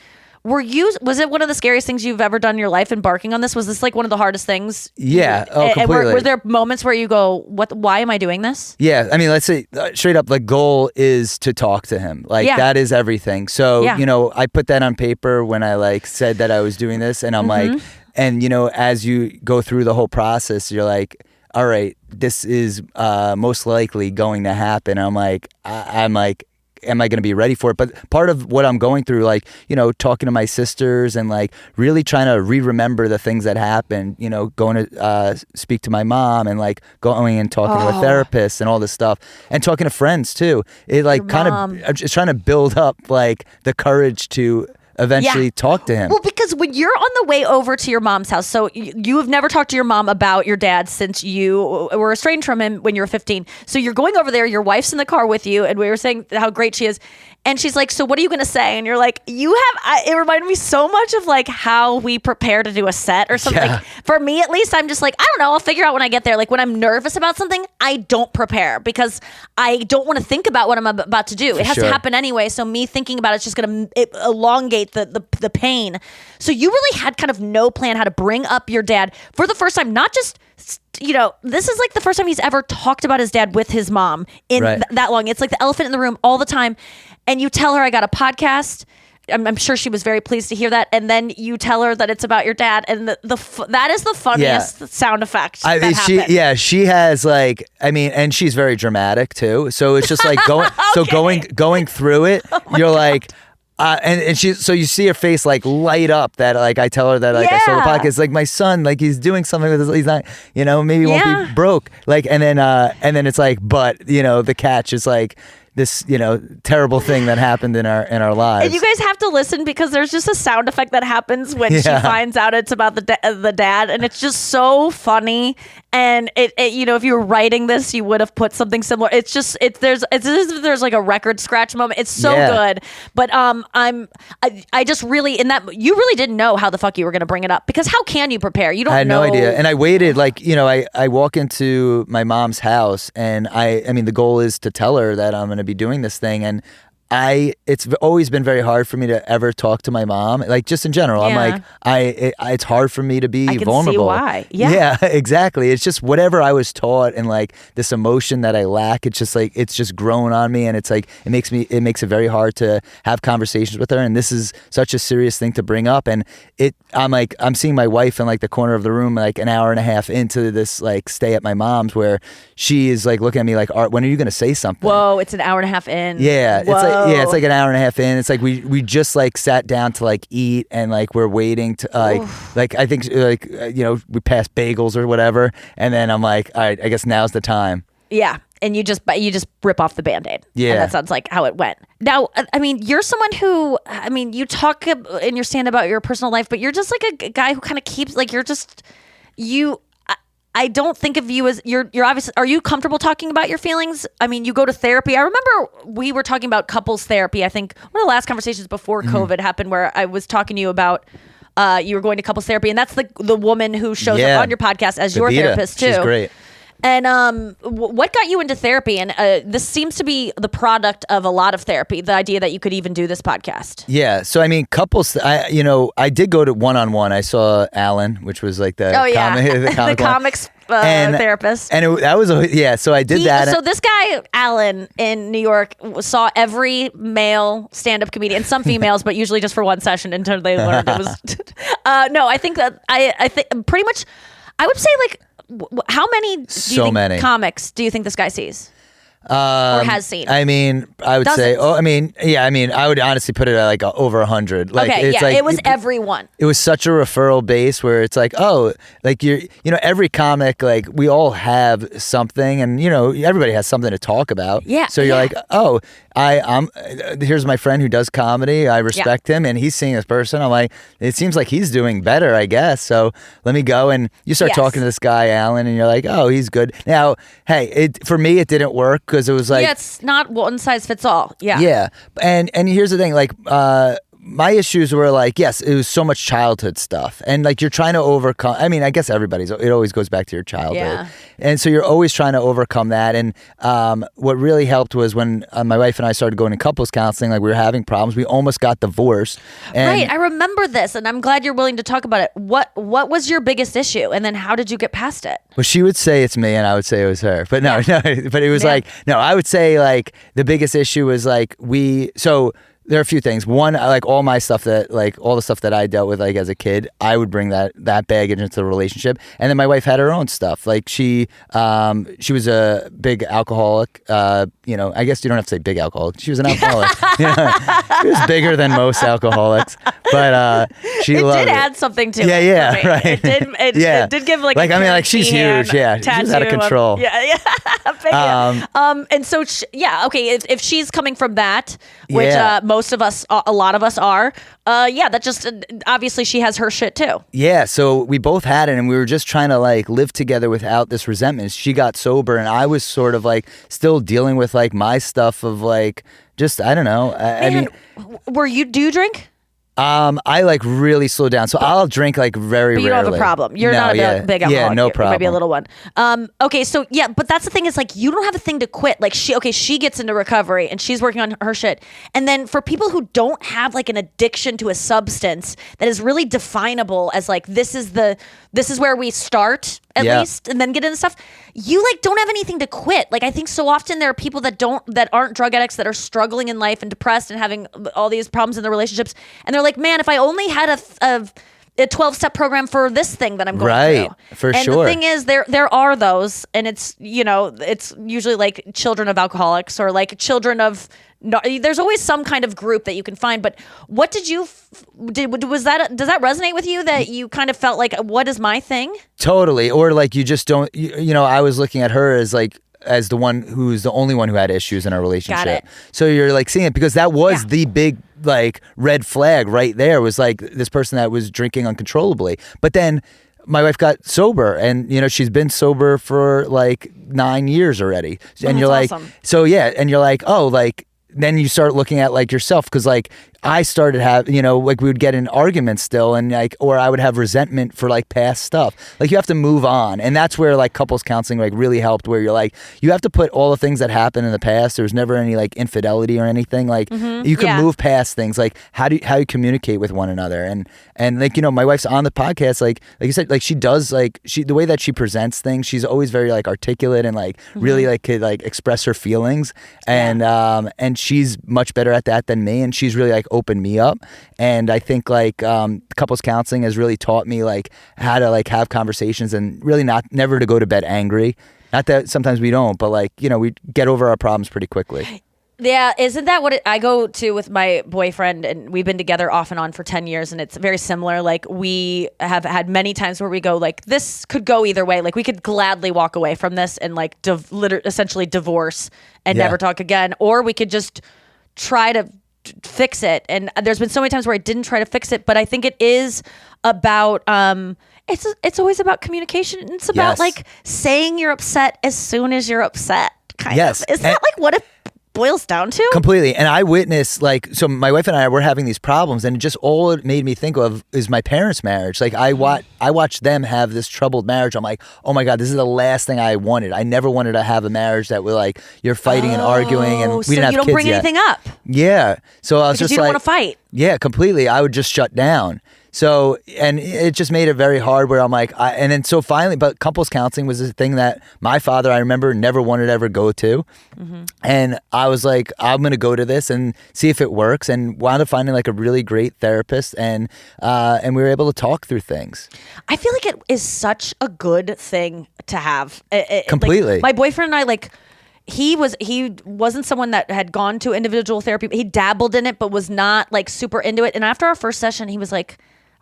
Was it one of the scariest things you've ever done in your life embarking on this? Was this like one of the hardest things? Yeah. Oh, completely. Were there moments where you go, why am I doing this? Yeah. I mean, let's say straight up, the goal is to talk to him. Like that is everything. So, I put that on paper when I like said that I was doing this, and I'm like, and as you go through the whole process, you're like, all right, this is most likely going to happen. I'm like, am I going to be ready for it? But part of what I'm going through, like, talking to my sisters and like really trying to remember the things that happened, going to speak to my mom and like going and talking to a therapist and all this stuff, and talking to friends too. It like kind of just trying to build up like the courage to eventually talk to him. Well, because when you're on the way over to your mom's house, so you have never talked to your mom about your dad since you were estranged from him when you were 15. So you're going over there, your wife's in the car with you, and we were saying how great she is. And she's like, so what are you going to say? And you're like, it reminded me so much of like how we prepare to do a set or something. Yeah. For me, at least, I'm just like, I don't know. I'll figure out when I get there. Like when I'm nervous about something, I don't prepare because I don't want to think about what I'm about to do. It has to happen anyway. So me thinking about it's just going to elongate the pain. So you really had kind of no plan how to bring up your dad for the first time, not just, this is like the first time he's ever talked about his dad with his mom in that long. It's like the elephant in the room all the time. And you tell her I got a podcast. I'm sure she was very pleased to hear that. And then you tell her that it's about your dad. And that is the funniest sound effect. I mean, she has like, I mean, and she's very dramatic too. So it's just like going through it, you're like, and she, so you see her face like light up that like I tell her that like I saw the podcast, like my son, like he's doing something with his, he's not, maybe he won't be broke. Like, and then it's like, but the catch is like this, terrible thing that happened in our lives. And you guys have to listen because there's just a sound effect that happens when she finds out it's about the dad, and it's just so funny. And it if you were writing this, you would have put something similar. It's as if there's like a record scratch moment. It's so good. But I just really you really didn't know how the fuck you were going to bring it up, because how can you prepare? You don't know. I had no idea. And I waited like, I walk into my mom's house, and I mean the goal is to tell her that I'm going to be doing this thing, and it's always been very hard for me to ever talk to my mom, like just in general. Yeah. I'm like, it's hard for me to be I can vulnerable. see why. Yeah. Yeah, exactly. It's just whatever I was taught and like this emotion that I lack, it's just like, it's just grown on me. And it's like, it makes it very hard to have conversations with her. And this is such a serious thing to bring up. And I'm seeing my wife in like the corner of the room, like an hour and a half into this like stay at my mom's, where she is like looking at me like, Art, when are you going to say something? Whoa, it's an hour and a half in. Yeah, Whoa. it's like an hour and a half in. It's like we just like sat down to like eat, and like we're waiting to like I think like we passed bagels or whatever, and then I'm like, all right, I guess now's the time. Yeah. And you just rip off the Band-Aid. Yeah. And that sounds like how it went. Now, I mean, you're someone who, I mean, you talk in your stand about your personal life, but you're just like a guy who kind of keeps, like, I don't think of you as, you're obviously, are you comfortable talking about your feelings? I mean, you go to therapy. I remember we were talking about couples therapy. I think one of the last conversations before COVID happened where I was talking to you about you were going to couples therapy, and that's the woman who shows up on your podcast as your Vider. therapist too. She's great. And what got you into therapy? And this seems to be the product of a lot of therapy, the idea that you could even do this podcast. Yeah. So, I mean, couples, I did go to one-on-one. I saw Alan, which was like the comic the comics therapist. And so I did that. So this guy, Alan, in New York, saw every male stand-up comedian, some females, but usually just for one session until they learned it was... no, I think that, I think pretty much, I would say like, how many comics do you think this guy sees? Or has seen? I mean, I would say, I would honestly put it at like over 100. Like, okay, it's yeah, like, it was everyone. It was such a referral base where it's like, oh, like every comic, like we all have something, and everybody has something to talk about. Yeah. So you're like, oh, here's my friend who does comedy. I respect him, and he's seeing this person. I'm like, it seems like he's doing better, I guess. So let me go. And you start talking to this guy, Alan, and you're like, oh, he's good. Now, hey, for me, it didn't work because it was like, it's not one size fits all. Yeah. Yeah. And here's the thing, like, my issues were like, yes, it was so much childhood stuff. And like, you're trying to overcome, I mean, I guess it always goes back to your childhood. Yeah. And so you're always trying to overcome that. And what really helped was when my wife and I started going to couples counseling, like we were having problems. We almost got divorced. Right. I remember this, and I'm glad you're willing to talk about it. What was your biggest issue? And then how did you get past it? Well, she would say it's me, and I would say it was her. But no, but it was like, no, I would say like the biggest issue was like there are a few things. One, like all my stuff all the stuff that I dealt with like as a kid, I would bring that baggage into the relationship. And then my wife had her own stuff. Like she was a big alcoholic. I guess you don't have to say big alcoholic. She was an alcoholic. She was bigger than most alcoholics. But she did loved add something to it. Yeah, for me. right. It did give like I mean, like she's huge. Yeah, she's out of control. And so if she's coming from that, which most of us, a lot of us are, that just obviously she has her shit too. Yeah, so we both had it, and we were just trying to like live together without this resentment. She got sober, and I was sort of like still dealing with like my stuff of like just I don't know. I mean, do you drink? I like really slow down, so I'll drink like very rarely. You don't have a problem. You're not a big alcoholic. Yeah, no problem. Maybe a little one. Okay, so yeah, but that's the thing is like you don't have a thing to quit. Like she gets into recovery and she's working on her shit. And then for people who don't have like an addiction to a substance that is really definable as like this is where we start at least, and then get into stuff. You like don't have anything to quit. Like I think so often there are people that aren't drug addicts that are struggling in life and depressed and having all these problems in their relationships, and they're like, man, if I only had a 12-step program for this thing that I'm going through. For and sure. And the thing is, there are those, and it's it's usually like children of alcoholics or like children of. No, there's always some kind of group that you can find, but what does that resonate with you that you kind of felt like, what is my thing? Totally. Or like you just don't, I was looking at her as like, as the one who's the only one who had issues in our relationship. Got it. So you're like seeing it because that was the big like red flag right there was like this person that was drinking uncontrollably. But then my wife got sober and, she's been sober for like 9 years already. And you're like, awesome. so yeah. And you're like, oh, like, then you start looking at like yourself because like I started like we would get in arguments still, and like, or I would have resentment for like past stuff. Like you have to move on, and that's where like couples counseling like really helped. Where you're like, you have to put all the things that happened in the past. There was never any like infidelity or anything. Like you can move past things. Like how you communicate with one another, and like my wife's on the podcast. Like you said, like she does like the way that she presents things. She's always very like articulate and like really like could like express her feelings, and she's much better at that than me, and she's really like opened me up. And I think like couples counseling has really taught me like how to like have conversations and really never to go to bed angry. Not that sometimes we don't, but like we get over our problems pretty quickly. Yeah, isn't that what I go to with my boyfriend, and we've been together off and on for 10 years, and it's very similar. Like we have had many times where we go like, this could go either way. Like we could gladly walk away from this and like essentially divorce and never talk again, or we could just try to fix it. And there's been so many times where I didn't try to fix it, but I think it is about it's always about communication. It's about like saying you're upset as soon as you're upset. Kind of. Isn't that like what it boils down to? Completely. And I witnessed like, so my wife and I were having these problems, and just all it made me think of is my parents' marriage. Like I watched them have this troubled marriage. I'm like, oh my God, this is the last thing I wanted. I never wanted to have a marriage that was like, you're fighting and arguing, and we didn't have kids yet. So you don't bring anything up. Yeah. So I was because just you don't want to fight. Yeah, completely. I would just shut down. So, and it just made it very hard where I'm like, and then so finally, but couples counseling was a thing that my father, I remember, never wanted to ever go to. And I was like, I'm going to go to this and see if it works, and wound up finding like a really great therapist, and we were able to talk through things. I feel like it is such a good thing to have. Completely. Like, my boyfriend and I, like, he wasn't someone that had gone to individual therapy. He dabbled in it, but was not like super into it. And after our first session, he was like,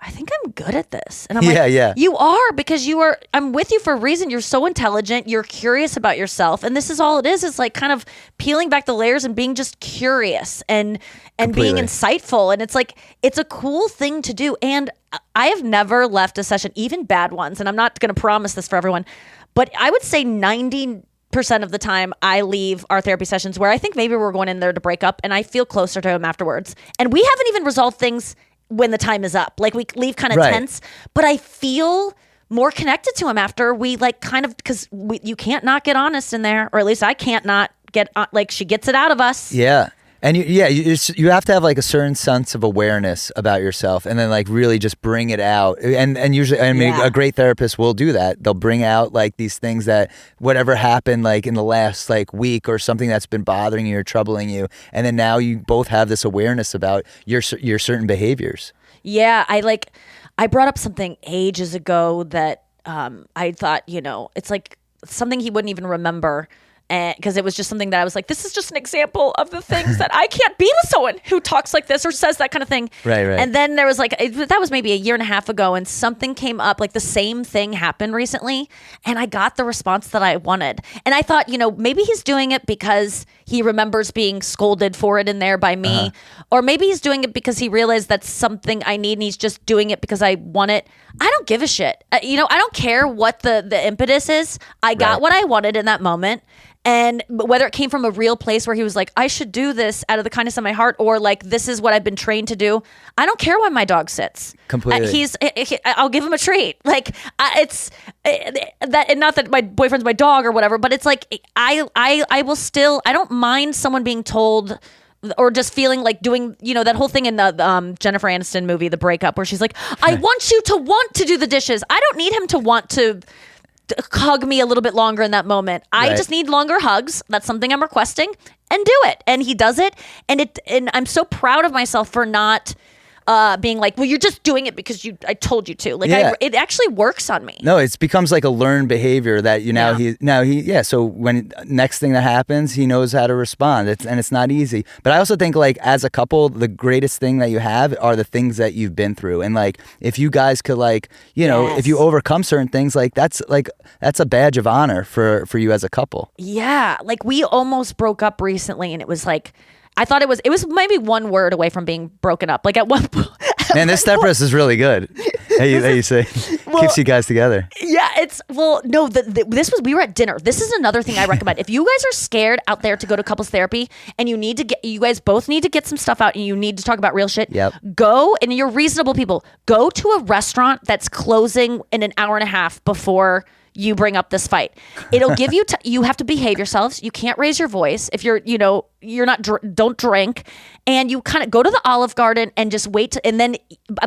I think I'm good at this. And I'm like, you are, because I'm with you for a reason. You're so intelligent. You're curious about yourself. And this is all it is. It's like kind of peeling back the layers and being just curious and being insightful. And it's like, it's a cool thing to do. And I have never left a session, even bad ones. And I'm not going to promise this for everyone, but I would say 90% of the time I leave our therapy sessions where I think maybe we're going in there to break up, and I feel closer to him afterwards. And we haven't even resolved things when the time is up. Like we leave kind of tense, but I feel more connected to him after we like kind of, because you can't not get honest in there, or at least I can't not get like, she gets it out of us. Yeah. And you have to have like a certain sense of awareness about yourself, and then like really just bring it out. And usually, I mean, a great therapist will do that. They'll bring out like these things that whatever happened like in the last like week, or something that's been bothering you or troubling you, and then now you both have this awareness about your certain behaviors. Yeah, I brought up something ages ago that I thought, it's like something he wouldn't even remember. Because it was just something that I was like, this is just an example of the things that I can't be with someone who talks like this or says that kind of thing. Right. And then there was like, that was maybe a year and a half ago, and something came up, like the same thing happened recently, and I got the response that I wanted. And I thought, maybe he's doing it because he remembers being scolded for it in there by me, or maybe he's doing it because he realized that's something I need, and he's just doing it because I want it. I don't give a shit. I don't care what the impetus is. I got what I wanted in that moment. And whether it came from a real place where he was like, I should do this out of the kindness of my heart, or like, this is what I've been trained to do. I don't care when my dog sits. Completely. I'll give him a treat. Like it's that, and not that my boyfriend's my dog or whatever, but it's like, I will still, I don't mind someone being told, or just feeling like doing, that whole thing in the Jennifer Aniston movie, The Breakup, where she's like, I want you to want to do the dishes. I don't need him to want to hug me a little bit longer in that moment. I just need longer hugs. That's something I'm requesting, and do it. And he does it. And I'm so proud of myself for not being like, well, you're just doing it because I told you to. Like, it actually works on me. No, it becomes like a learned behavior that so when next thing that happens, he knows how to respond. It's not easy. But I also think like as a couple, the greatest thing that you have are the things that you've been through. And like, if you guys could like, if you overcome certain things, like that's a badge of honor for you as a couple. Yeah. Like we almost broke up recently, and it was like, I thought it was maybe one word away from being broken up. Like at one point. Man, this therapist is really good. How you say keeps you guys together. Yeah, we were at dinner. This is another thing I recommend. If you guys are scared out there to go to couples therapy and you guys both need to get some stuff out and you need to talk about real shit, go, and you're reasonable people, go to a restaurant that's closing in an hour and a half before you bring up this fight. It'll give you, you have to behave yourselves. You can't raise your voice. If you're not, don't drink. And you kind of go to the Olive Garden and just wait. And then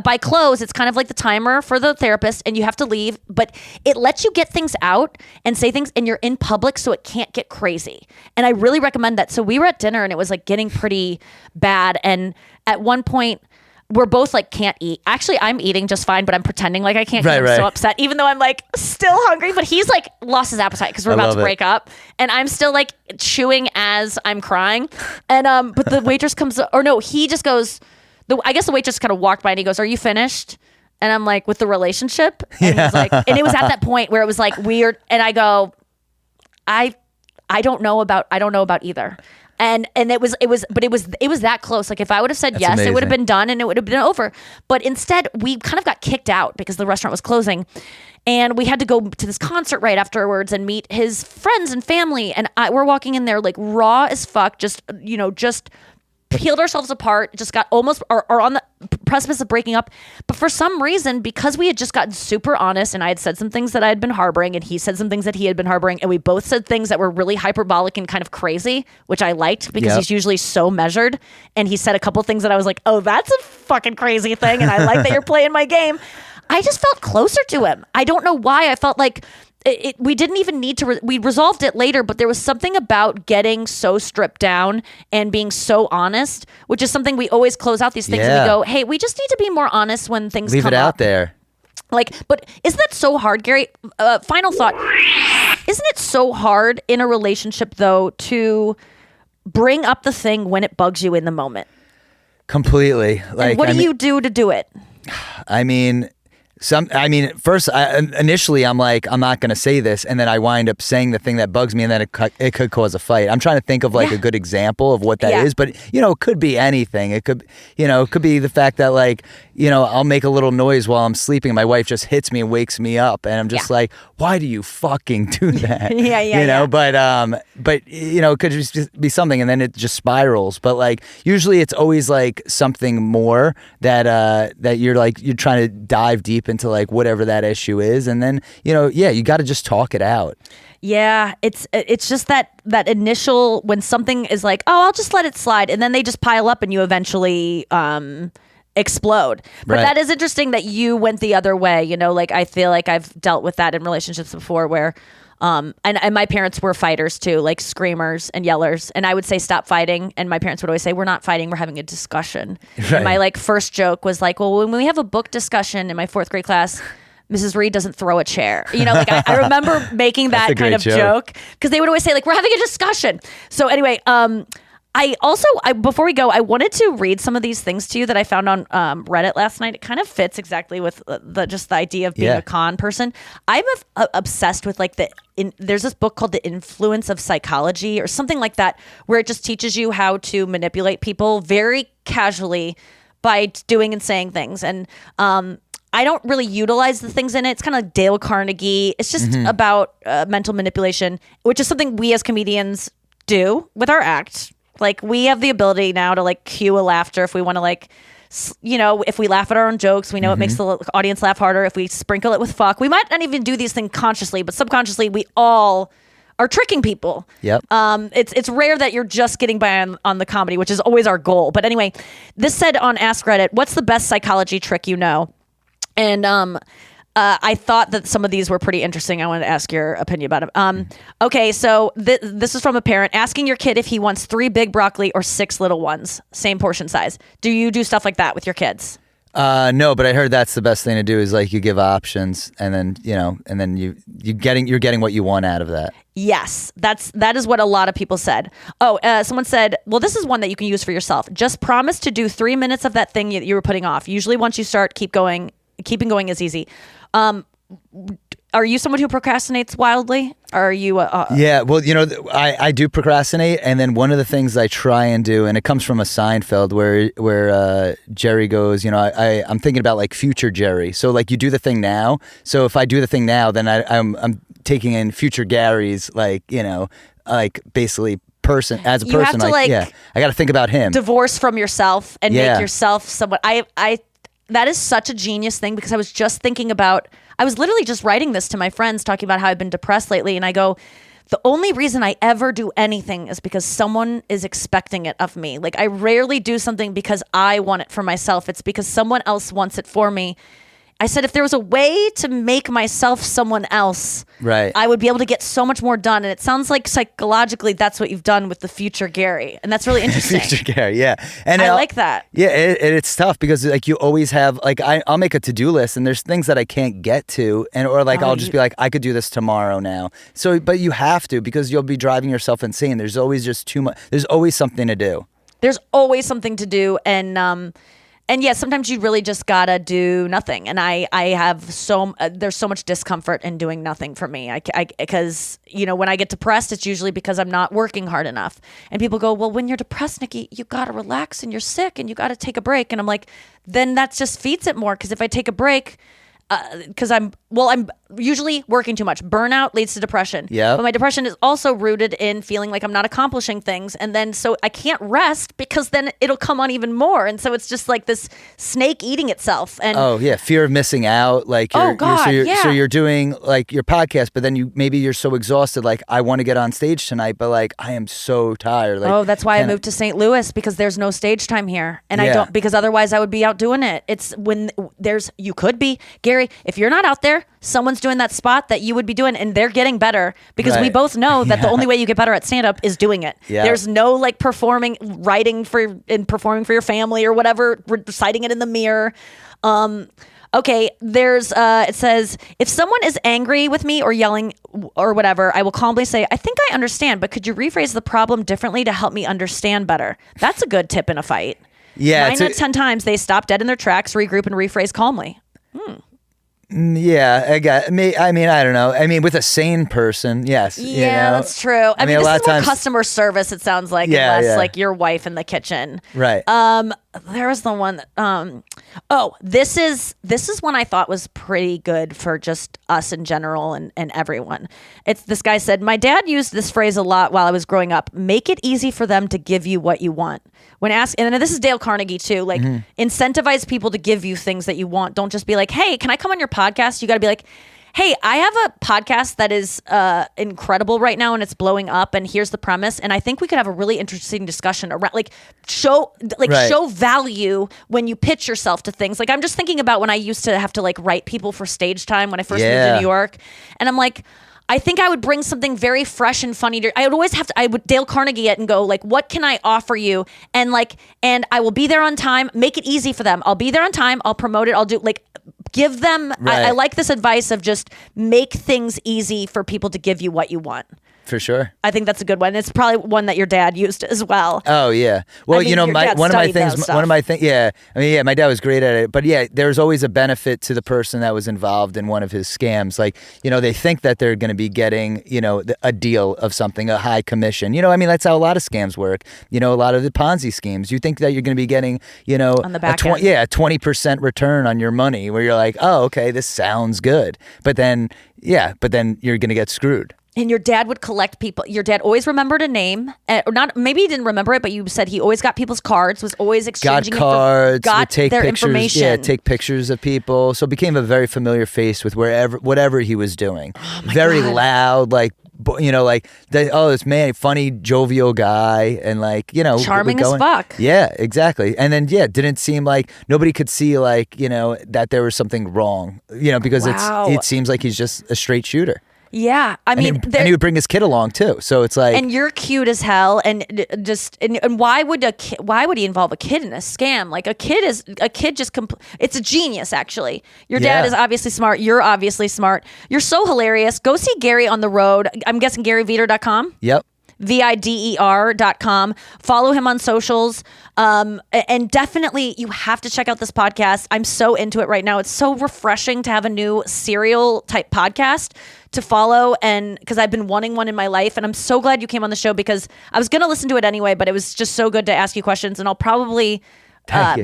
by close, it's kind of like the timer for the therapist and you have to leave. But it lets you get things out and say things and you're in public so it can't get crazy. And I really recommend that. So we were at dinner and it was like getting pretty bad. And at one point, we're both like, can't eat. Actually, I'm eating just fine, but I'm pretending like I can't eat. I'm so upset, even though I'm like still hungry. But he's like lost his appetite because we're about to break up. And I'm still like chewing as I'm crying. And but the waitress comes, or no, he just goes, I guess the waitress kind of walked by and he goes, "Are you finished?" And I'm like, "With the relationship?" And he's like, and it was at that point where it was like weird. And I go, I don't know about either. And it was that close. Like if I would have said yes, amazing. It would have been done and it would have been over. But instead, we kind of got kicked out because the restaurant was closing, and we had to go to this concert right afterwards and meet his friends and family. And we're walking in there like raw as fuck, just peeled ourselves apart, just got almost are on the precipice of breaking up. But for some reason, because we had just gotten super honest and I had said some things that I had been harboring and he said some things that he had been harboring, and we both said things that were really hyperbolic and kind of crazy, which I liked because he's usually so measured. And he said a couple things that I was like, oh, that's a fucking crazy thing. And I like that you're playing my game. I just felt closer to him. I don't know why. I felt like we didn't even need to, we resolved it later, but there was something about getting so stripped down and being so honest, which is something we always close out these things and we go, hey, we just need to be more honest when things come up. Leave it out there. Like, but isn't that so hard, Gary? Final thought. Isn't it so hard in a relationship, though, to bring up the thing when it bugs you in the moment? Completely. Like, and what do you do to do it? I mean, first, initially, I'm like, I'm not going to say this. And then I wind up saying the thing that bugs me, and then it could cause a fight. I'm trying to think of like a good example of what that is. But, it could be anything. It could be the fact that like, I'll make a little noise while I'm sleeping. My wife just hits me and wakes me up. And I'm just like, why do you fucking do that? But, it could just be something, and then it just spirals. But like, usually it's always like something more that you're trying to dive deep into like whatever that issue is, and then you got to just talk it out. Yeah, it's just that initial, when something is like, oh, I'll just let it slide, and then they just pile up and you eventually explode. But that is interesting that you went the other way. Like I feel like I've dealt with that in relationships before where and my parents were fighters too, like screamers and yellers. And I would say, stop fighting. And my parents would always say, we're not fighting, we're having a discussion. Right. And my like first joke was like, well, when we have a book discussion in my fourth grade class, Mrs. Reed doesn't throw a chair. I remember making that kind of joke because they would always say like, we're having a discussion. So anyway, I before we go, I wanted to read some of these things to you that I found on Reddit last night. It kind of fits exactly with the idea of being a con person. I'm obsessed with like there's this book called The Influence of Psychology or something like that, where it just teaches you how to manipulate people very casually by doing and saying things. And I don't really utilize the things in it. It's kind of like Dale Carnegie. It's just about mental manipulation, which is something we as comedians do with our act. Like we have the ability now to like cue a laughter if we want to like, if we laugh at our own jokes, we know it makes the audience laugh harder. If we sprinkle it with fuck, we might not even do these things consciously, but subconsciously we all are tricking people. Yep. It's rare that you're just getting by on the comedy, which is always our goal. But anyway, this said on Ask Reddit, what's the best psychology trick you know? And I thought that some of these were pretty interesting. I wanted to ask your opinion about them. Okay, so this is from a parent asking your kid if he wants 3 big broccoli or 6 little ones, same portion size. Do you do stuff like that with your kids? No, but I heard that's the best thing to do is like you give options, and then you're getting what you want out of that. Yes, that is what a lot of people said. Oh, someone said, well, this is one that you can use for yourself. Just promise to do 3 minutes of that thing you were putting off. Usually, once you start, keeping going is easy. Are you someone who procrastinates wildly? Or are you? Yeah, well, I do procrastinate, and then one of the things I try and do, and it comes from a Seinfeld where Jerry goes, I'm thinking about like future Jerry. So like you do the thing now. So if I do the thing now, then I'm taking in future Gary's like basically person as a You have person. to, like, I got to think about him. Divorce from yourself and make yourself someone. That is such a genius thing, because I was just thinking about. I was literally just writing this to my friends, talking about how I've been depressed lately, and I go, the only reason I ever do anything is because someone is expecting it of me. Like, I rarely do something because I want it for myself. It's because someone else wants it for me. I said, if there was a way to make myself someone else, right, I would be able to get so much more done. And it sounds like psychologically that's what you've done with the future Gary. And that's really interesting. Future Gary, yeah. And I like that. Yeah, it's tough because like you always have, like I'll make a to-do list and there's things that I can't get to, or I'll just be like, I could do this tomorrow now. So, but you have to, because you'll be driving yourself insane. There's always just too much. There's always something to do. There's always something to do. And yeah, sometimes you really just gotta do nothing. And I have there's so much discomfort in doing nothing for me. Because when I get depressed, it's usually because I'm not working hard enough. And people go, well, when you're depressed, Nikki, you gotta relax and you're sick and you gotta take a break. And I'm like, then that just feeds it more. Because if I take a break, because I'm usually working too much. Burnout leads to depression. Yeah. But my depression is also rooted in feeling like I'm not accomplishing things. And then so I can't rest, because then it'll come on even more. And so it's just like this snake eating itself. And oh yeah, fear of missing out. Like so you're doing like your podcast, but then you're so exhausted. Like, I want to get on stage tonight, but like I am so tired. Like, that's why I moved to St. Louis, because there's no stage time here. And I don't, because otherwise I would be out doing it. It's when you could be, Gary, if you're not out there, someone's doing that spot that you would be doing, and they're getting better, because we both know that the only way you get better at stand-up is doing it. Yeah. There's no like writing and performing for your family or whatever, reciting it in the mirror. Okay, there's it says, if someone is angry with me or yelling or whatever, I will calmly say, I think I understand, but could you rephrase the problem differently to help me understand better? That's a good tip in a fight. Yeah, 9 out of 10 times they stop dead in their tracks, regroup, and rephrase calmly. Yeah, I don't know. I mean, with a sane person, yes. Yeah, that's true. I mean, a this lot is more of times, customer service, it sounds like, unless like your wife in the kitchen. Right. There was the one that, this is one I thought was pretty good for just us in general and everyone. It's this guy said, my dad used this phrase a lot while I was growing up. Make it easy for them to give you what you want. When asked, and this is Dale Carnegie too, like incentivize people to give you things that you want. Don't just be like, hey, can I come on your podcast? You got to be like, hey, I have a podcast that is incredible right now and it's blowing up, and here's the premise, and I think we could have a really interesting discussion around show value when you pitch yourself to things. Like, I'm just thinking about when I used to have to like write people for stage time when I first moved to New York, and I'm like, I think I would bring something very fresh and funny to. I would always have to. I would Dale Carnegie it and go like, "What can I offer you?" And I will be there on time. Make it easy for them. I'll be there on time. I'll promote it. I'll do give them. Right. I like this advice of just make things easy for people to give you what you want. For sure. I think that's a good one. It's probably one that your dad used as well. Oh yeah. Well, one of my things. Yeah. I mean, yeah, my dad was great at it, but yeah, there's always a benefit to the person that was involved in one of his scams. Like, they think that they're going to be getting, a deal of something, a high commission. That's how a lot of scams work. A lot of the Ponzi schemes. You think that you're going to be getting, on the back end. a 20% return on your money, where you're like, oh, okay, this sounds good, but then you're going to get screwed. And your dad would collect people. Your dad always remembered a name, or not. Maybe he didn't remember it, but you said he always got people's cards. Was always exchanging cards. Got take their pictures, information. Yeah, take pictures of people. So it became a very familiar face with whatever he was doing. Oh very God. loud, this man, funny, jovial guy, and charming as fuck. Yeah, exactly. And then didn't seem like nobody could see that there was something wrong. Because it seems like he's just a straight shooter. Yeah, and he would bring his kid along too. So it's like, and you're cute as hell, and why would he involve a kid in a scam? Like it's a genius actually. Your dad is obviously smart. You're obviously smart. You're so hilarious. Go see Gary on the road. I'm guessing GaryVider.com. Yep. Vider.com. Follow him on socials. And definitely you have to check out this podcast. I'm so into it right now. It's so refreshing to have a new serial type podcast to follow, and because I've been wanting one in my life, and I'm so glad you came on the show because I was going to listen to it anyway, but it was just so good to ask you questions, and I'll probably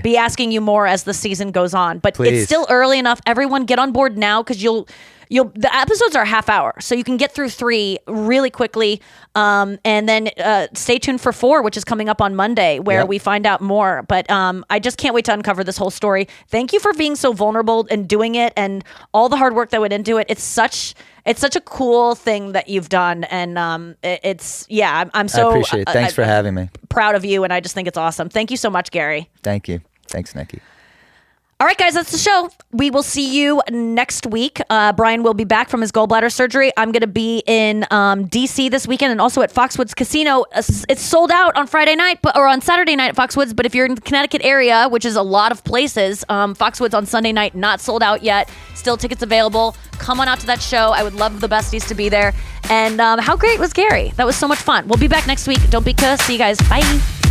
be asking you more as the season goes on. But it's still early enough. Everyone get on board now because the episodes are a half hour, so you can get through 3 really quickly. And then stay tuned for 4, which is coming up on Monday, where we find out more. But I just can't wait to uncover this whole story. Thank you for being so vulnerable and doing it, and all the hard work that went into it. It's such a cool thing that you've done, and I'm so I appreciate it. Thanks for having me. Proud of you, and I just think it's awesome. Thank you so much, Gary. Thank you. Thanks, Nikki. All right, guys, that's the show. We will see you next week. Brian will be back from his gallbladder surgery. I'm going to be in D.C. this weekend and also at Foxwoods Casino. It's sold out on Friday night or on Saturday night at Foxwoods, but if you're in the Connecticut area, which is a lot of places, Foxwoods on Sunday night, not sold out yet. Still tickets available. Come on out to that show. I would love the besties to be there. And how great was Gary? That was so much fun. We'll be back next week. Don't be cussed. See you guys. Bye.